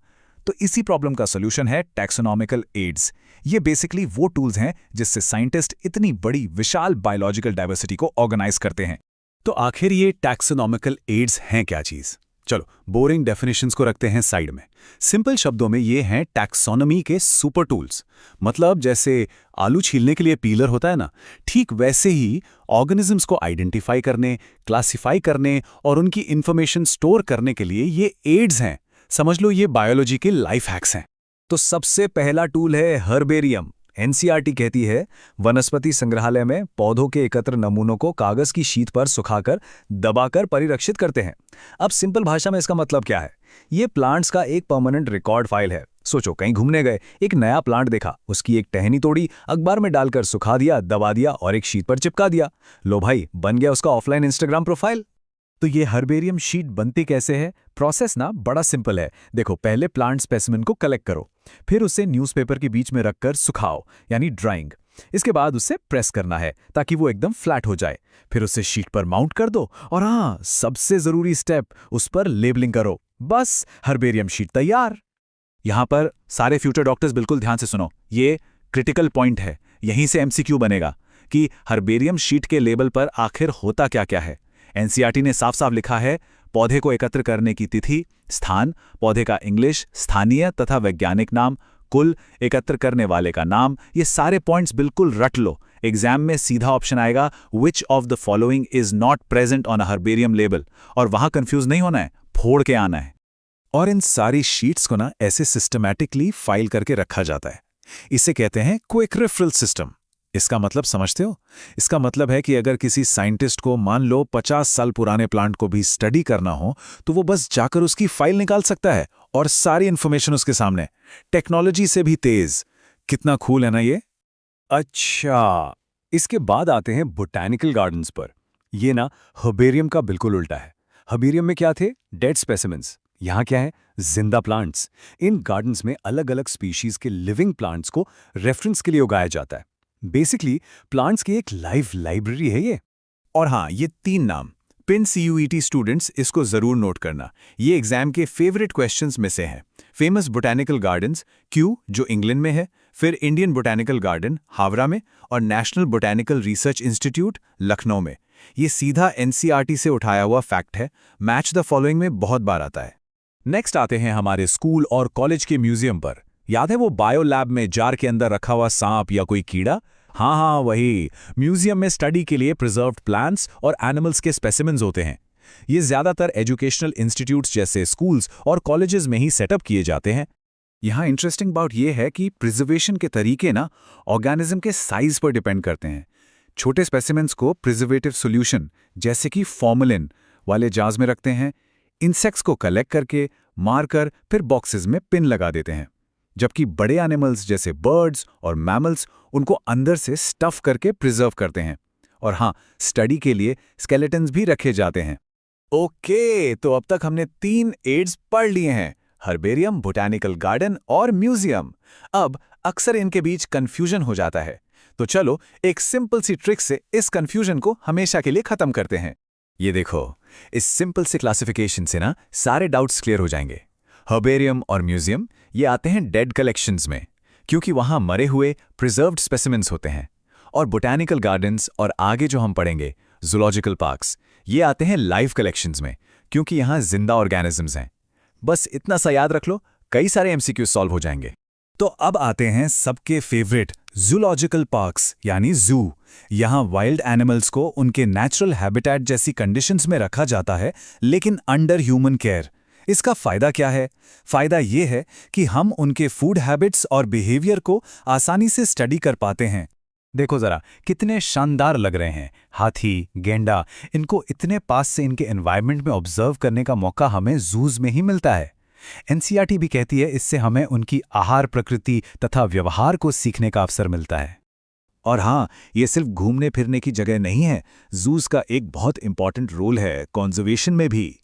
तो इसी प्रॉब्लम का सॉल्यूशन है टैक्सोनॉमिकल एड्स। ये बेसिकली वो टूल्स हैं जिससे साइंटिस्ट इतनी बड़ी विशाल बायोलॉजिकल डाइवर्सिटी को ऑर्गेनाइज करते हैं। तो आखिर ये टैक्सोनॉमिकल एड्स हैं क्या चीज? चलो बोरिंग डेफिनेशंस को रखते हैं साइड में। सिंपल शब्दों में ये हैं टैक्सोनॉमी के सुपर टूल्स। मतलब जैसे आलू छीलने के लिए पीलर होता है ना, ठीक वैसे ही ऑर्गेनिजम्स को आइडेंटिफाई करने, क्लासिफाई करने और उनकी इंफॉर्मेशन स्टोर करने के लिए ये एड्स हैं। समझ लो ये बायोलॉजी के लाइफ हैक्स हैं। तो सबसे पहला टूल है हर्बेरियम। एनसीईआरटी कहती है वनस्पति संग्रहालय में पौधों के एकत्र नमूनों को कागज की शीट पर सुखाकर दबाकर परिरक्षित करते हैं। अब सिंपल भाषा में इसका मतलब क्या है? ये प्लांट्स का एक परमानेंट रिकॉर्ड फाइल है। सोचो, कहीं घूमने गए, एक नया प्लांट देखा, उसकी एक टहनी तोड़ी, अखबार में डालकर सुखा दिया, दबा दिया और एक शीट पर चिपका दिया। लो भाई, बन गया उसका ऑफलाइन इंस्टाग्राम प्रोफाइल। तो ये हर्बेरियम शीट बनती कैसे है? प्रोसेस ना बड़ा सिंपल है। देखो, पहले प्लांट स्पेसिमेन को कलेक्ट करो, फिर उसे न्यूज़पेपर के बीच में रखकर सुखाओ, यानी ड्राइंग। इसके बाद उसे प्रेस करना है ताकि वो एकदम फ्लैट हो जाए। फिर उसे शीट पर माउंट कर दो और हाँ, सबसे जरूरी स्टेप, उस पर लेबलिंग करो। बस हर्बेरियम शीट तैयार। यहां पर सारे फ्यूचर डॉक्टर्स बिल्कुल ध्यान से सुनो, ये क्रिटिकल पॉइंट है। यहीं से एमसीक्यू बनेगा कि हर्बेरियम शीट के लेबल पर आखिर होता क्या क्या है। एनसीईआरटी ने साफ साफ लिखा है पौधे को एकत्र करने की तिथि, स्थान, पौधे का इंग्लिश, स्थानीय तथा वैज्ञानिक नाम, कुल, एकत्र करने वाले का नाम। ये सारे पॉइंट्स बिल्कुल रट लो। एग्जाम में सीधा ऑप्शन आएगा which of the following is not present on a herbarium label, और वहां कंफ्यूज नहीं होना है, फोड़ के आना है। और इन सारी शीट्स को ना ऐसे सिस्टमैटिकली फाइल करके रखा जाता है। इसे कहते हैं क्विक रेफरल सिस्टम। इसका मतलब समझते हो? इसका मतलब है कि अगर किसी साइंटिस्ट को मान लो 50 साल पुराने प्लांट को भी स्टडी करना हो तो वो बस जाकर उसकी फाइल निकाल सकता है और सारी इंफॉर्मेशन उसके सामने, टेक्नोलॉजी से भी तेज। कितना कूल है ना ये? अच्छा, इसके बाद आते हैं बोटैनिकल गार्डन्स पर। ये ना हर्बेरियम का बिल्कुल उल्टा है। हर्बेरियम में क्या थे? Dead specimens. यहाँ क्या है? जिंदा प्लांट्स। इन गार्डन्स में अलग अलग स्पीशीज के लिविंग प्लांट्स को रेफरेंस के लिए उगाया जाता है। बेसिकली प्लांट्स की एक लाइव लाइब्रेरी है ये। और हाँ, ये 3 नाम, पिन CUET स्टूडेंट्स इसको जरूर नोट करना, ये एग्जाम के फेवरेट क्वेश्चंस में से हैं। फेमस बोटैनिकल गार्डन्स, क्यू जो इंग्लैंड में है, फिर इंडियन बोटैनिकल गार्डन हावड़ा में, और national botanical research institute Lucknow में। ये सीधा NCERT से उठाया हुआ फैक्ट है, मैच द फॉलोइंग में बहुत बार आता है। नेक्स्ट आते हैं हमारे स्कूल और कॉलेज के म्यूजियम पर। याद है वो बायो लैब में जार के अंदर रखा हुआ सांप या कोई कीड़ा? हाँ, वही। म्यूजियम में स्टडी के लिए प्रिजर्व्ड प्लांट्स और एनिमल्स के स्पेसिमेंस होते हैं। ये ज्यादातर एजुकेशनल इंस्टीट्यूट्स जैसे स्कूल्स और कॉलेजेस में ही सेटअप किए जाते हैं। यहाँ इंटरेस्टिंग बात यह है कि प्रिजर्वेशन के तरीके ना ऑर्गेनिज्म के साइज पर डिपेंड करते हैं। छोटे स्पेसिमेंट्स को प्रिजर्वेटिव सॉल्यूशन जैसे कि फॉर्मेलिन वाले जार्स में रखते हैं। इंसेक्ट्स को कलेक्ट करके मारकर फिर बॉक्सेस में पिन लगा देते हैं, जबकि बड़े एनिमल्स जैसे बर्ड्स और मैमल्स उनको अंदर से स्टफ करके प्रिजर्व करते हैं। और हाँ, स्टडी के लिए स्केलेटन्स भी रखे जाते हैं। ओके, तो अब तक हमने 3 एड्स पढ़ लिए हैं, हर्बेरियम, बोटैनिकल गार्डन और म्यूजियम। अब अक्सर इनके बीच कंफ्यूजन हो जाता है, तो चलो एक सिंपल सी ट्रिक से इस कंफ्यूजन को हमेशा के लिए खत्म करते हैं। ये देखो, इस सिंपल से क्लासिफिकेशन से ना सारे डाउट्स क्लियर हो जाएंगे। हर्बेरियम और म्यूजियम ये आते हैं डेड कलेक्शंस में, क्योंकि वहां मरे हुए प्रिजर्व्ड स्पेसिमेंट्स होते हैं। और बोटैनिकल गार्डन्स और आगे जो हम पढ़ेंगे जूलॉजिकल पार्क्स, ये आते हैं लाइव कलेक्शंस में, क्योंकि यहां जिंदा ऑर्गेनिजम्स हैं। बस इतना सा याद रख लो, कई सारे MCQ सॉल्व हो जाएंगे। तो अब आते हैं सबके फेवरेट जूलॉजिकल पार्क्स यानी जू। यहाँ वाइल्ड एनिमल्स को उनके नेचुरल हैबिटेट जैसी कंडीशंस में रखा जाता है, लेकिन अंडर ह्यूमन केयर। इसका फायदा क्या है? फायदा ये है कि हम उनके फूड हैबिट्स और बिहेवियर को आसानी से स्टडी कर पाते हैं। देखो जरा कितने शानदार लग रहे हैं। हाथी, गेंडा, इनको इतने पास से इनके एनवायरनमेंट में ऑब्जर्व करने का मौका हमें जूज में ही मिलता है। NCERT भी कहती है इससे हमें उनकी आहार प्रकृति तथा व्यवहार को सीखने का अवसर मिलता है। और हाँ, ये सिर्फ घूमने फिरने की जगह नहीं है, जूस का एक बहुत इंपॉर्टेंट रोल है कॉन्जर्वेशन में भी।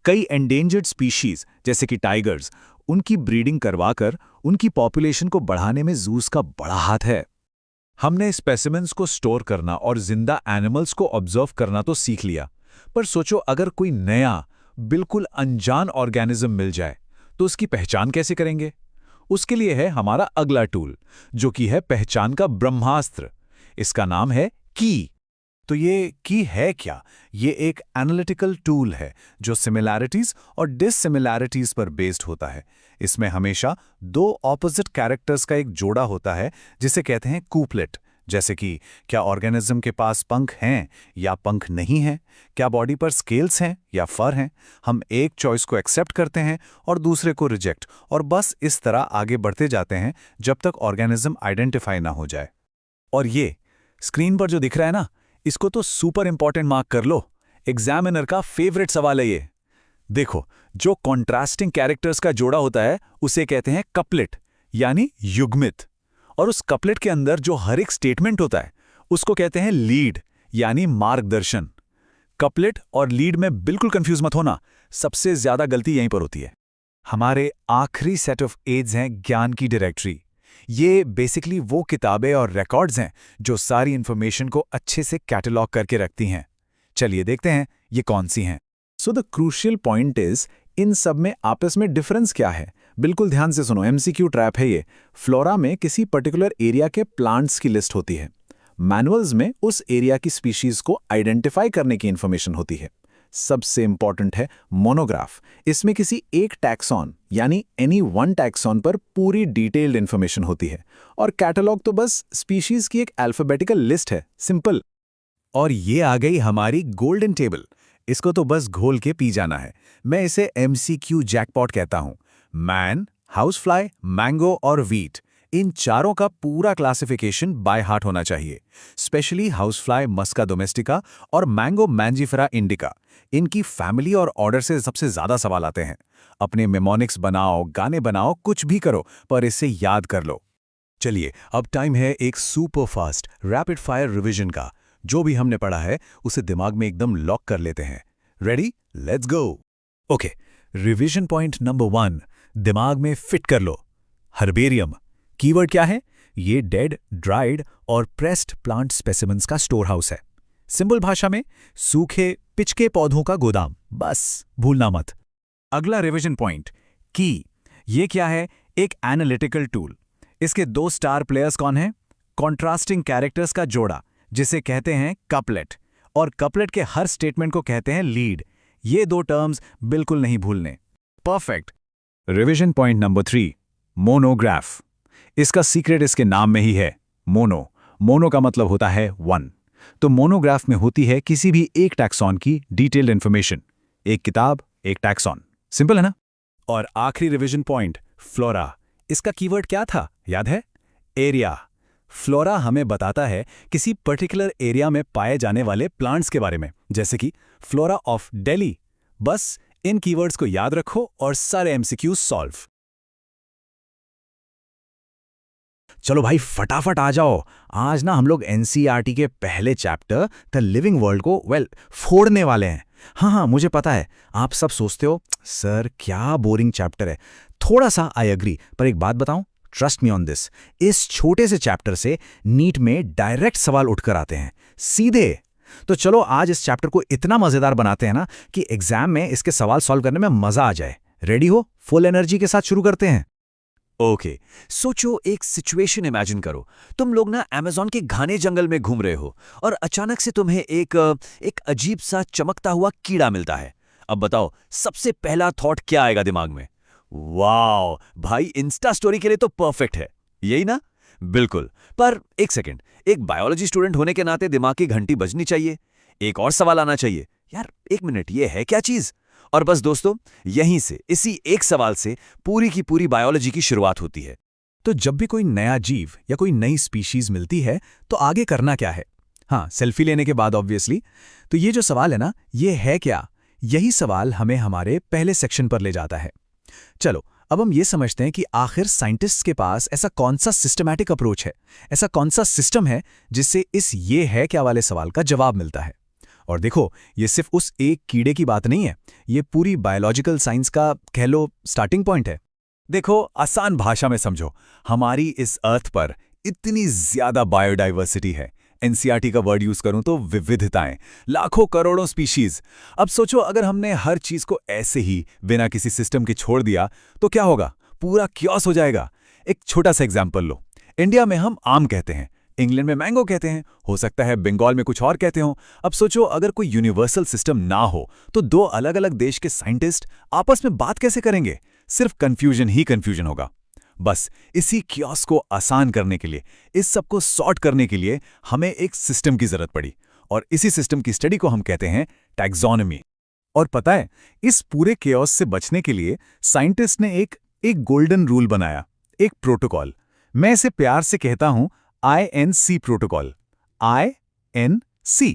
कई एंडेंजर्ड स्पीशीज जैसे कि टाइगर्स, उनकी ब्रीडिंग करवाकर उनकी पॉपुलेशन को बढ़ाने में जूस का बड़ा हाथ है। हमने स्पेसिमेंट्स को स्टोर करना और जिंदा एनिमल्स को ऑब्जर्व करना तो सीख लिया, पर सोचो अगर कोई नया बिल्कुल अनजान ऑर्गेनिज्म मिल जाए तो उसकी पहचान कैसे करेंगे? उसके लिए है हमारा अगला टूल, जो कि है पहचान का ब्रह्मास्त्र। इसका नाम है की। तो ये की है क्या? ये एक एनालिटिकल टूल है जो सिमिलैरिटीज और डिससिमिलैरिटीज पर बेस्ड होता है। इसमें हमेशा 2 ऑपोजिट कैरेक्टर्स का एक जोड़ा होता है, जिसे कहते हैं कूपलेट। जैसे कि क्या ऑर्गेनिज्म के पास पंख हैं या पंख नहीं हैं, क्या बॉडी पर स्केल्स हैं या फर हैं। हम एक चॉइस को एक्सेप्ट करते हैं और दूसरे को रिजेक्ट, और बस इस तरह आगे बढ़ते जाते हैं जब तक ऑर्गेनिज्म आइडेंटिफाई ना हो जाए। और ये स्क्रीन पर जो दिख रहा है ना, इसको तो सुपर इंपॉर्टेंट मार्क कर लो। एग्जामिनर का फेवरेट सवाल है ये। देखो, जो कॉन्ट्रास्टिंग कैरेक्टर्स का जोड़ा होता है उसे कहते हैं कपलेट यानी युग्मित, और उस कपलेट के अंदर जो हर एक स्टेटमेंट होता है उसको कहते हैं लीड यानी मार्गदर्शन। कपलेट और लीड में बिल्कुल कंफ्यूज मत होना, सबसे ज्यादा गलती यहीं पर होती है। हमारे आखिरी सेट ऑफ एड्स हैं ज्ञान की डायरेक्टरी। ये बेसिकली वो किताबें और रिकॉर्ड्स हैं जो सारी इंफॉर्मेशन को अच्छे से कैटलॉग करके रखती हैं। चलिए देखते हैं ये कौन सी हैं। So the crucial point is, इन सब में आपस में डिफरेंस क्या है? बिल्कुल ध्यान से सुनो, MCQ ट्रैप है ये। फ्लोरा में किसी पर्टिकुलर एरिया के प्लांट्स की लिस्ट होती है। मैनुअल्स में उस एरिया की स्पीशीज को आइडेंटिफाई करने की इंफॉर्मेशन होती है। सबसे इंपॉर्टेंट है मोनोग्राफ। इसमें किसी एक टैक्सॉन यानी एनी वन टैक्सॉन पर पूरी डिटेल्ड इंफॉर्मेशन होती है। और कैटलॉग तो बस स्पीशीज की एक अल्फाबेटिकल लिस्ट है, सिंपल। और ये आ गई हमारी गोल्डन टेबल। इसको तो बस घोल के पी जाना है। मैं इसे MCQ जैकपॉट कहता हूं। मैन, हाउसफ्लाई, मैंगो और वीट, इन चारों का पूरा क्लासिफिकेशन बाय हार्ट होना चाहिए। स्पेशली हाउसफ्लाई मस्का डोमेस्टिका और मैंगो मैंजीफेरा इंडिका, इनकी फैमिली और ऑर्डर से सबसे ज्यादा सवाल आते हैं। अपने मेमोनिक्स बनाओ, गाने बनाओ, कुछ भी करो, पर इसे याद कर लो। चलिए, अब टाइम है एक super fast rapid fire revision का। जो भी हमने पढ़ा है उसे दिमाग में एकदम लॉक कर लेते हैं। Ready? Let's go. Okay, revision point number 1, दिमाग में फिट कर लो। हर्बेरियम कीवर्ड क्या है? ये डेड, ड्राइड और प्रेस्ड प्लांट स्पेसिमेंस का स्टोर हाउस है। सिंपल भाषा में सूखे पिचके पौधों का गोदाम, बस भूलना मत। अगला रिवीजन पॉइंट, की। ये क्या है? एक एनालिटिकल टूल। इसके 2 स्टार प्लेयर्स कौन हैं? कॉन्ट्रास्टिंग कैरेक्टर्स का जोड़ा, जिसे कहते हैं कपलेट, और कपलेट के हर स्टेटमेंट को कहते हैं लीड। ये 2 टर्म्स बिल्कुल नहीं भूलने। Perfect. Revision point number 3, monograph. इसका सीक्रेट इसके नाम में ही है, मोनो का मतलब होता है 1। तो मोनोग्राफ में होती है किसी भी एक टैक्सॉन की डिटेल्ड इंफॉर्मेशन। एक किताब, एक टैक्सॉन, सिंपल है ना? और आखिरी रिवीजन पॉइंट, फ्लोरा। इसका कीवर्ड क्या था, याद है? एरिया। फ्लोरा हमें बताता है किसी पर्टिकुलर एरिया में पाए जाने वाले प्लांट्स के बारे में, जैसे कि फ्लोरा ऑफ दिल्ली। बस इन कीवर्ड्स को याद रखो और सारे एमसीक्यूज सॉल्व। चलो भाई, फटाफट आ जाओ। आज ना हम लोग एनसीईआरटी के पहले चैप्टर द लिविंग वर्ल्ड को फोड़ने वाले हैं। हाँ, मुझे पता है, आप सब सोचते हो सर क्या बोरिंग चैप्टर है। थोड़ा सा आई एग्री, पर एक बात बताऊं, ट्रस्ट मी ऑन दिस, इस छोटे से चैप्टर से नीट में डायरेक्ट सवाल उठकर आते हैं, सीधे। तो चलो आज इस चैप्टर को इतना मजेदार बनाते हैं ना कि एग्जाम में इसके सवाल सॉल्व करने में मजा आ जाए। रेडी हो? फुल एनर्जी के साथ शुरू करते हैं। ओके, सोचो, एक सिचुएशन इमेजिन करो। तुम लोग ना अमेज़न के घने जंगल में घूम रहे हो और अचानक से तुम्हें एक अजीब सा चमकता हुआ कीड़ा मिलता है। अब बताओ, सबसे पहला थॉट क्या आएगा दिमाग में? वाओ भाई, इंस्टा स्टोरी के लिए तो परफेक्ट है, यही ना? बिल्कुल। पर एक सेकंड, एक बायोलॉजी स्टूडेंट होने के नाते दिमाग की घंटी बजनी चाहिए। एक और सवाल आना चाहिए, यार एक मिनट, ये है क्या चीज? और बस दोस्तों, यहीं से, इसी एक सवाल से पूरी की पूरी बायोलॉजी की शुरुआत होती है। तो जब भी कोई नया जीव या कोई नई स्पीशीज मिलती है तो आगे करना क्या है? हाँ, सेल्फी लेने के बाद ऑब्वियसली। तो ये जो सवाल है ना, ये है क्या, यही सवाल हमें हमारे पहले सेक्शन पर ले जाता है। चलो अब हम ये समझते हैं कि आखिर साइंटिस्ट्स के पास ऐसा कौन सा सिस्टमैटिक अप्रोच है, ऐसा कौन सा सिस्टम है जिससे इस ये है क्या वाले सवाल का जवाब मिलता है। और देखो, ये सिर्फ उस एक कीड़े की बात नहीं है, ये पूरी बायोलॉजिकल साइंस का कह लो स्टार्टिंग पॉइंट है। देखो, आसान भाषा में समझो, हमारी इस अर्थ पर इतनी ज्यादा बायोडाइवर्सिटी है। एनसीईआरटी का वर्ड यूज करूं तो विविधताएं, लाखों करोड़ों स्पीशीज। अब सोचो, अगर हमने हर चीज को ऐसे ही बिना किसी सिस्टम के छोड़ दिया तो क्या होगा? पूरा क्योस हो जाएगा। एक छोटा सा एग्जांपल लो। इंडिया में हम आम कहते हैं, इंग्लैंड में मैंगो कहते हैं, हो सकता है बंगाल में कुछ और कहते हो। अब सोचो, अगर कोई यूनिवर्सल सिस्टम ना हो तो 2 अलग अलग देश के साइंटिस्ट आपस में बात कैसे करेंगे? सिर्फ कंफ्यूजन ही कंफ्यूजन होगा। बस इसी क्योस को आसान करने के लिए, इस सब को सॉर्ट करने के लिए हमें एक सिस्टम की जरूरत पड़ी, और इसी सिस्टम की स्टडी को हम कहते हैं टैक्सोनॉमी। और पता है, इस पूरे केओस से बचने के लिए साइंटिस्ट ने एक गोल्डन रूल बनाया, एक प्रोटोकॉल। मैं इसे प्यार से कहता हूं INC प्रोटोकॉल। INC,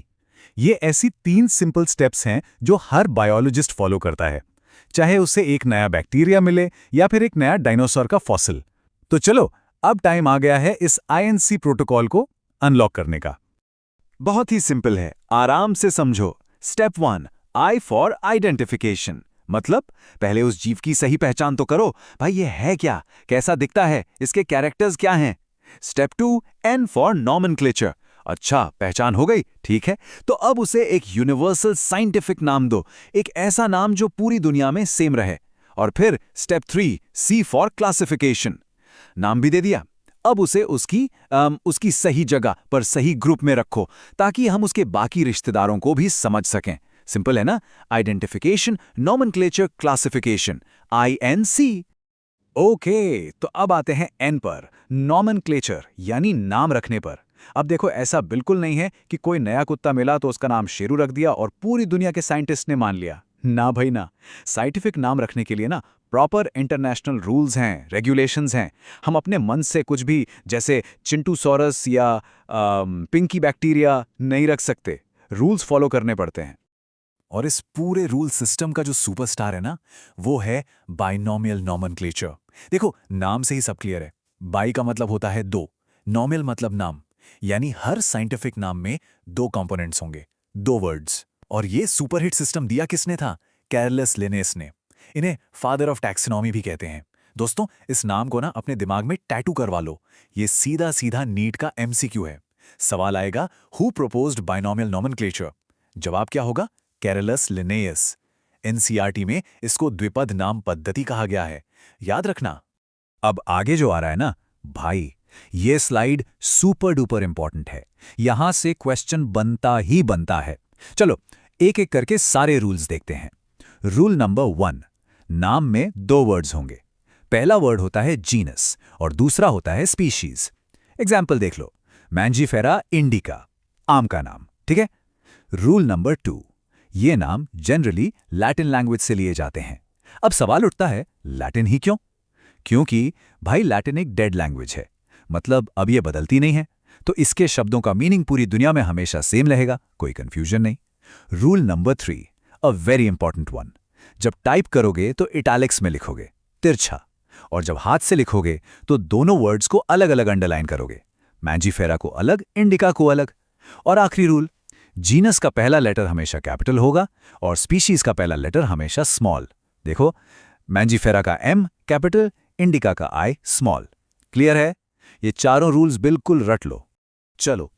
ये ऐसी 3 सिंपल स्टेप्स हैं जो हर बायोलॉजिस्ट फॉलो करता है, चाहे उसे एक नया बैक्टीरिया मिले या फिर एक नया डायनासोर का फॉसिल। तो चलो, अब टाइम आ गया है इस INC प्रोटोकॉल को अनलॉक करने का। बहुत ही सिंपल है, आराम से समझो। स्टेप 1, I फॉर आइडेंटिफिकेशन, मतलब पहले उस जीव की सही पहचान तो करो। भाई ये है क्या, कैसा दिखता है, इसके कैरेक्टर्स क्या हैं। Step 2, N for nomenclature. अच्छा, पहचान हो गई, ठीक है, तो अब उसे एक यूनिवर्सल साइंटिफिक नाम दो, एक ऐसा नाम जो पूरी दुनिया में सेम रहे। और फिर स्टेप 3, C फॉर क्लासिफिकेशन। नाम भी दे दिया, अब उसे उसकी सही जगह पर सही ग्रुप में रखो, ताकि हम उसके बाकी रिश्तेदारों को भी समझ सकें। सिंपल है ना? Identification, nomenclature, classification, INC। Okay, तो अब आते हैं N पर, नॉमेनक्लेचर यानी नाम रखने पर। अब देखो, ऐसा बिल्कुल नहीं है कि कोई नया कुत्ता मिला तो उसका नाम शेरू रख दिया और पूरी दुनिया के साइंटिस्ट ने मान लिया। ना भाई ना, साइंटिफिक नाम रखने के लिए ना प्रॉपर इंटरनेशनल रूल्स हैं, रेगुलेशंस हैं। हम अपने मन से कुछ भी, जैसे चिंटूसॉरस या पिंकी बैक्टीरिया नहीं रख सकते। रूल्स फॉलो करने पड़ते हैं। और इस पूरे रूल सिस्टम का जो सुपरस्टार है ना, वो है बाइनोमियल नॉमेनक्लेचर। देखो, नाम से ही सब क्लियर है। बाई का मतलब होता है दो, नॉमियल मतलब नाम, यानी हर साइंटिफिक नाम में दो कंपोनेंट्स होंगे, दो वर्ड्स। और ये सुपरहिट सिस्टम दिया किसने था? कैरलस लिनेस ने। इन्हें फादर ऑफ टैक्सोनॉमी भी कहते हैं। दोस्तों, इस नाम को ना अपने दिमाग में टैटू करवा लो। ये सीधा सीधा नीट का एमसीक्यू है। सवाल आएगा, हु प्रोपोज्ड बाइनोमियल नॉमेनक्लेचर? जवाब क्या होगा? Carlos Linnaeus. एनसीईआरटी में इसको द्विपद नाम पद्धति कहा गया है, याद रखना। अब आगे जो आ रहा है ना भाई, ये स्लाइड सुपर डुपर इंपॉर्टेंट है। यहां से क्वेश्चन बनता ही बनता है। चलो एक एक करके सारे रूल्स देखते हैं। रूल नंबर 1, नाम में दो वर्ड्स होंगे। पहला वर्ड होता है जीनस और दूसरा होता है स्पीशीज। एग्जाम्पल देख लो, मैंजीफेरा इंडिका, आम का नाम, ठीक है। रूल नंबर 2, ये नाम जनरली लैटिन लैंग्वेज से लिए जाते हैं। अब सवाल उठता है, लैटिन ही क्यों? क्योंकि भाई लैटिन एक डेड लैंग्वेज है, मतलब अब ये बदलती नहीं है, तो इसके शब्दों का मीनिंग पूरी दुनिया में हमेशा सेम रहेगा, कोई कंफ्यूजन नहीं। Rule number 3, a very important one, जब टाइप करोगे तो इटैलिक्स में लिखोगे, तिरछा, और जब हाथ से लिखोगे तो दोनों वर्ड्स को अलग अलग अंडरलाइन करोगे, मैंजीफेरा को अलग, इंडिका को अलग। और आखिरी रूल, जीनस का पहला लेटर हमेशा कैपिटल होगा और स्पीशीज का पहला लेटर हमेशा स्मॉल। देखो, मैंजीफेरा का M कैपिटल, इंडिका का I स्मॉल। क्लियर है? ये चारों रूल्स बिल्कुल रट लो। चलो,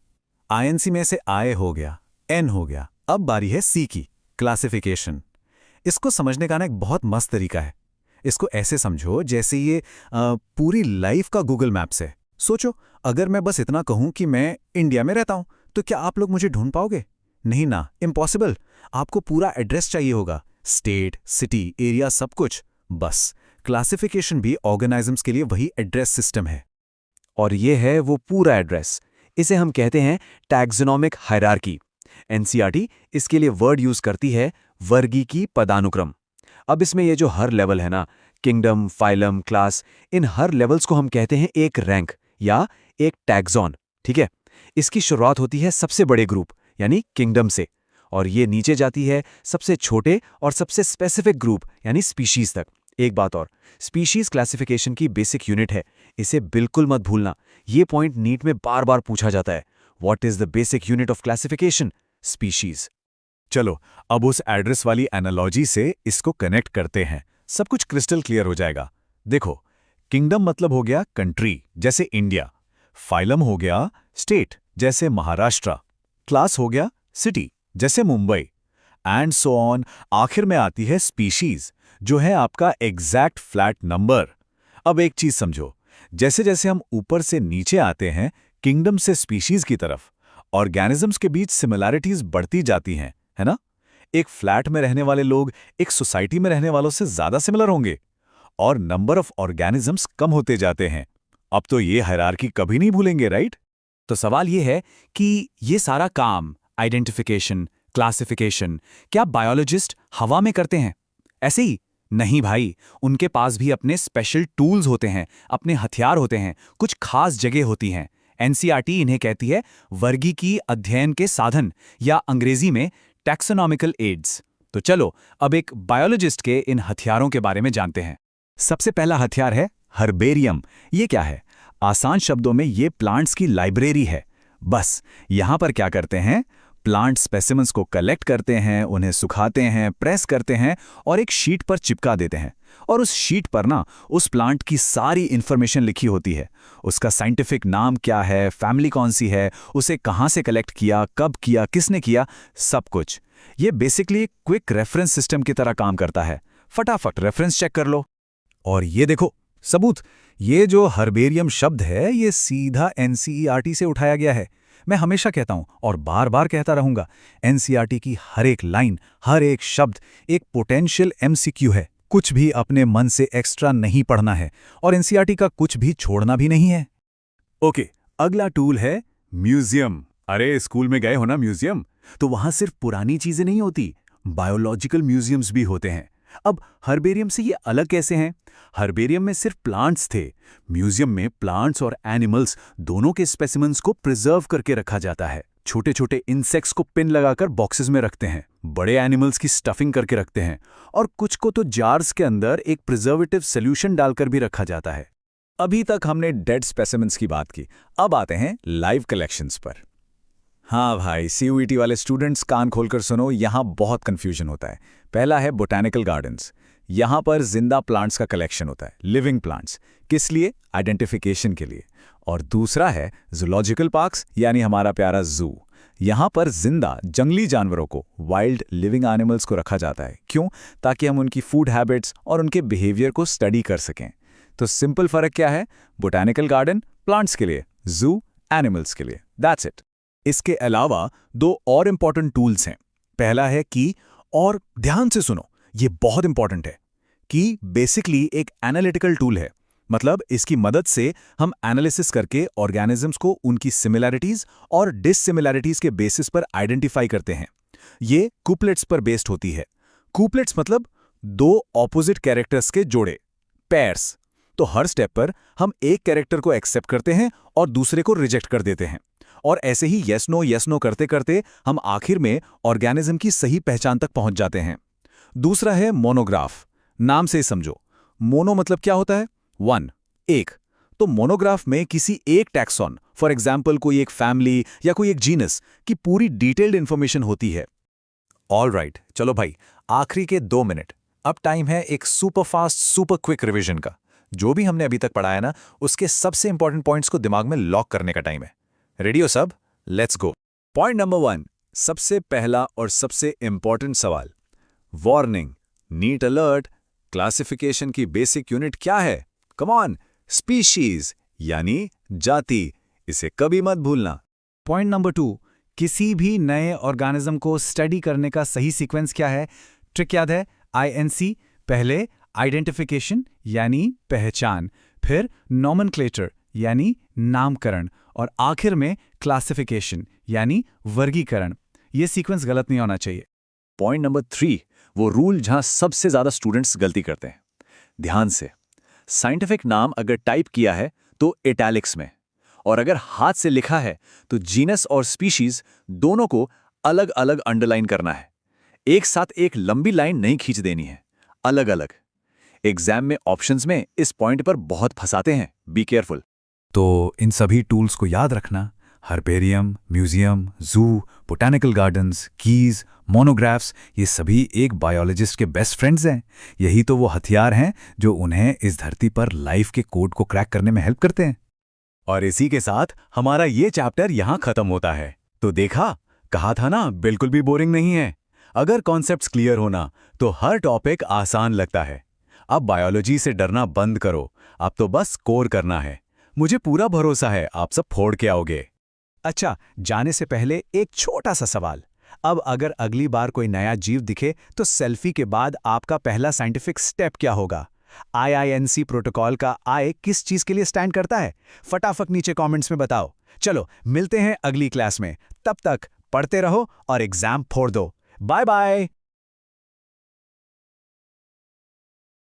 INC में से I हो गया, N हो गया, अब बारी है C की, क्लासिफिकेशन। इसको समझने का ना एक बहुत मस्त तरीका है। इसको ऐसे समझो जैसे ये पूरी लाइफ का गूगल मैप्स है। सोचो, अगर मैं बस इतना कहूं कि मैं इंडिया में रहता हूं, तो क्या आप लोग मुझे ढूंढ पाओगे? नहीं ना, इम्पॉसिबल। आपको पूरा एड्रेस चाहिए होगा, स्टेट, सिटी, एरिया, सब कुछ। बस क्लासिफिकेशन भी ऑर्गेनिजम्स के लिए वही एड्रेस सिस्टम है। और ये है वो पूरा एड्रेस। इसे हम कहते हैं टैक्सोनॉमिक हायरार्की। एनसीईआरटी इसके लिए वर्ड यूज करती है वर्गीकी पदानुक्रम। अब इसमें ये जो हर लेवल है ना, किंगडम, फाइलम, क्लास, इन हर लेवल्स को हम कहते हैं एक रैंक या एक टैक्सॉन, ठीक है। इसकी शुरुआत होती है सबसे बड़े ग्रुप यानी किंगडम से, और ये नीचे जाती है सबसे छोटे और सबसे स्पेसिफिक ग्रुप यानी स्पीशीज तक। एक बात और, स्पीशीज क्लासिफिकेशन की बेसिक यूनिट है, इसे बिल्कुल मत भूलना। ये पॉइंट नीट में बार बार पूछा जाता है। What is the basic unit of classification? Species. चलो, अब उस एड्रेस वाली एनालॉजी से इसको कनेक्ट करते हैं, सब कुछ क्रिस्टल क्लियर हो जाएगा। देखो, किंगडम मतलब हो गया कंट्री, जैसे इंडिया। फाइलम हो गया स्टेट, जैसे महाराष्ट्र। क्लास हो गया सिटी, जैसे मुंबई, एंड सो ऑन। आखिर में आती है स्पीशीज, जो है आपका एग्जैक्ट फ्लैट नंबर। अब एक चीज समझो, जैसे जैसे हम ऊपर से नीचे आते हैं किंगडम से स्पीशीज की तरफ, ऑर्गेनिजम्स के बीच सिमिलैरिटीज बढ़ती जाती हैं, है ना? एक फ्लैट में रहने वाले लोग एक सोसाइटी में रहने वालों से ज्यादा सिमिलर होंगे, और नंबर ऑफ ऑर्गेनिजम्स कम होते जाते हैं। अब तो ये हायरार्की कभी नहीं भूलेंगे, राइट? तो सवाल ये है कि ये सारा काम, आइडेंटिफिकेशन, क्लासिफिकेशन, क्या बायोलॉजिस्ट हवा में करते हैं ऐसे ही? नहीं भाई, उनके पास भी अपने स्पेशल टूल्स होते हैं, अपने हथियार होते हैं, कुछ खास जगह होती हैं। एनसीईआरटी इन्हें कहती है वर्गीकी अध्ययन के साधन, या अंग्रेजी में टैक्सोनॉमिकल एड्स। तो चलो अब एक बायोलॉजिस्ट के इन हथियारों के बारे में जानते हैं। सबसे पहला हथियार है हर्बेरियम। ये क्या है? आसान शब्दों में ये प्लांट्स की लाइब्रेरी है। बस यहां पर क्या करते हैं, प्लांट स्पेसिमेंस को कलेक्ट करते हैं, उन्हें सुखाते हैं, प्रेस करते हैं और एक शीट पर चिपका देते हैं। और उस शीट पर ना उस प्लांट की सारी इंफॉर्मेशन लिखी होती है। उसका साइंटिफिक नाम क्या है, फैमिली कौन सी है, उसे कहां से कलेक्ट किया, कब किया, किसने किया, सब कुछ। ये बेसिकली एक क्विक रेफरेंस सिस्टम की तरह काम करता है। फटाफट रेफरेंस चेक कर लो। और ये देखो सबूत, ये जो हर्बेरियम शब्द है ये सीधा एनसीईआरटी से उठाया गया है। मैं हमेशा कहता हूं और बार बार कहता रहूंगा, एनसीईआरटी की हर एक लाइन, हर एक शब्द एक पोटेंशियल एमसीक्यू है। कुछ भी अपने मन से एक्स्ट्रा नहीं पढ़ना है और एनसीईआरटी का कुछ भी छोड़ना भी नहीं है। ओके, अगला टूल है म्यूजियम। अरे स्कूल में गए हो ना म्यूजियम, तो वहां सिर्फ पुरानी चीजें नहीं होती, बायोलॉजिकल म्यूजियम्स भी होते हैं। अब हर्बेरियम से ये अलग कैसे हैं? हर्बेरियम में सिर्फ प्लांट्स थे। म्यूजियम में प्लांट्स और एनिमल्स दोनों के स्पेसिमेंस को प्रिजर्व करके रखा जाता है। छोटे छोटे इंसेक्ट्स को पिन लगाकर बॉक्सेस में रखते हैं, बड़े एनिमल्स की स्टफिंग करके रखते हैं, और कुछ को तो जार्स के अंदर एक प्रिजर्वेटिव सोल्यूशन डालकर भी रखा जाता है। अभी तक हमने डेड स्पेसिमेंस की बात की, अब आते हैं लाइव कलेक्शंस पर। हाँ भाई, CUET वाले स्टूडेंट्स कान खोलकर सुनो, यहाँ बहुत कंफ्यूजन होता है। पहला है बोटैनिकल गार्डन्स। यहाँ पर जिंदा प्लांट्स का कलेक्शन होता है, लिविंग प्लांट्स। किस लिए? आइडेंटिफिकेशन के लिए। और दूसरा है जूलॉजिकल पार्क्स, यानी हमारा प्यारा जू। यहाँ पर जिंदा जंगली जानवरों को, वाइल्ड लिविंग एनिमल्स को रखा जाता है। क्यों? ताकि हम उनकी फूड हैबिट्स और उनके बिहेवियर को स्टडी कर सकें। तो सिंपल फर्क क्या है? बोटैनिकल गार्डन प्लांट्स के लिए, जू एनिमल्स के लिए। That's it. इसके अलावा दो और इंपॉर्टेंट टूल्स हैं। पहला है की, और ध्यान से सुनो, ये बहुत इंपॉर्टेंट है। की बेसिकली एक एनालिटिकल टूल है, मतलब इसकी मदद से हम एनालिसिस करके ऑर्गेनिजम्स को उनकी सिमिलैरिटीज और डिससिमिलैरिटीज के बेसिस पर आइडेंटिफाई करते हैं। ये कुपलेट्स पर बेस्ड होती है। कुपलेट्स मतलब दो ऑपोजिट कैरेक्टर्स के जोड़े, पेयर्स। तो हर स्टेप पर हम एक कैरेक्टर को एक्सेप्ट करते हैं और दूसरे को रिजेक्ट कर देते हैं, और ऐसे ही यस नो करते करते हम आखिर में ऑर्गेनिज्म की सही पहचान तक पहुंच जाते हैं। दूसरा है मोनोग्राफ। नाम से ही समझो, मोनो मतलब क्या होता है? वन, एक। तो मोनोग्राफ में किसी एक टैक्सॉन, फॉर एग्जाम्पल कोई एक फैमिली या कोई एक जीनस की पूरी डिटेल्ड इंफॉर्मेशन होती है। ऑलराइट, चलो भाई, आखिरी के 2 मिनट। अब टाइम है एक super fast super quick revision का। जो भी हमने अभी तक पढ़ाया ना, उसके सबसे इंपॉर्टेंट पॉइंट्स को दिमाग में लॉक करने का टाइम है। रेडी हो सब? Let's go. पॉइंट नंबर 1, सबसे पहला और सबसे इंपॉर्टेंट सवाल। वार्निंग, नीट अलर्ट, क्लासिफिकेशन की बेसिक यूनिट क्या है? कम ऑन, स्पीशीज यानी जाति, इसे कभी मत भूलना। पॉइंट नंबर 2, किसी भी नए ऑर्गेनिज्म को स्टडी करने का सही सीक्वेंस क्या है? ट्रिक याद है? INC, पहले आइडेंटिफिकेशन यानी पहचान, फिर नॉमेनक्लेचर यानी नामकरण, और आखिर में क्लासिफिकेशन यानी वर्गीकरण। यह सीक्वेंस गलत नहीं होना चाहिए। पॉइंट नंबर 3, वो रूल जहां सबसे ज्यादा स्टूडेंट्स गलती करते हैं। ध्यान से, साइंटिफिक नाम अगर टाइप किया है तो इटैलिक्स में, और अगर हाथ से लिखा है तो जीनस और स्पीशीज दोनों को अलग अलग अंडरलाइन करना है। एक साथ एक लंबी लाइन नहीं खींच देनी है, अलग अलग। एग्जाम में ऑप्शंस में इस पॉइंट पर बहुत फंसाते हैं, बी केयरफुल। तो इन सभी टूल्स को याद रखना। हर्बेरियम, म्यूजियम, जू, बोटैनिकल गार्डन्स, कीज, मोनोग्राफ्स, ये सभी एक बायोलॉजिस्ट के बेस्ट फ्रेंड्स हैं। यही तो वो हथियार हैं जो उन्हें इस धरती पर लाइफ के कोड को क्रैक करने में हेल्प करते हैं। और इसी के साथ हमारा ये चैप्टर यहाँ खत्म होता है। तो देखा, कहा था ना, बिल्कुल भी बोरिंग नहीं है। अगर कॉन्सेप्ट्स क्लियर होना तो हर टॉपिक आसान लगता है। अब बायोलॉजी से डरना बंद करो, अब तो बस स्कोर करना है। मुझे पूरा भरोसा है आप सब फोड़ के आओगे। अच्छा, जाने से पहले एक छोटा सा सवाल। अब अगर अगली बार कोई नया जीव दिखे तो सेल्फी के बाद आपका पहला साइंटिफिक स्टेप क्या होगा? IINC प्रोटोकॉल का I किस चीज के लिए स्टैंड करता है? फटाफट नीचे कमेंट्स में बताओ। चलो, मिलते हैं अगली क्लास में। तब तक पढ़ते रहो और एग्जाम फोड़ दो। Bye bye.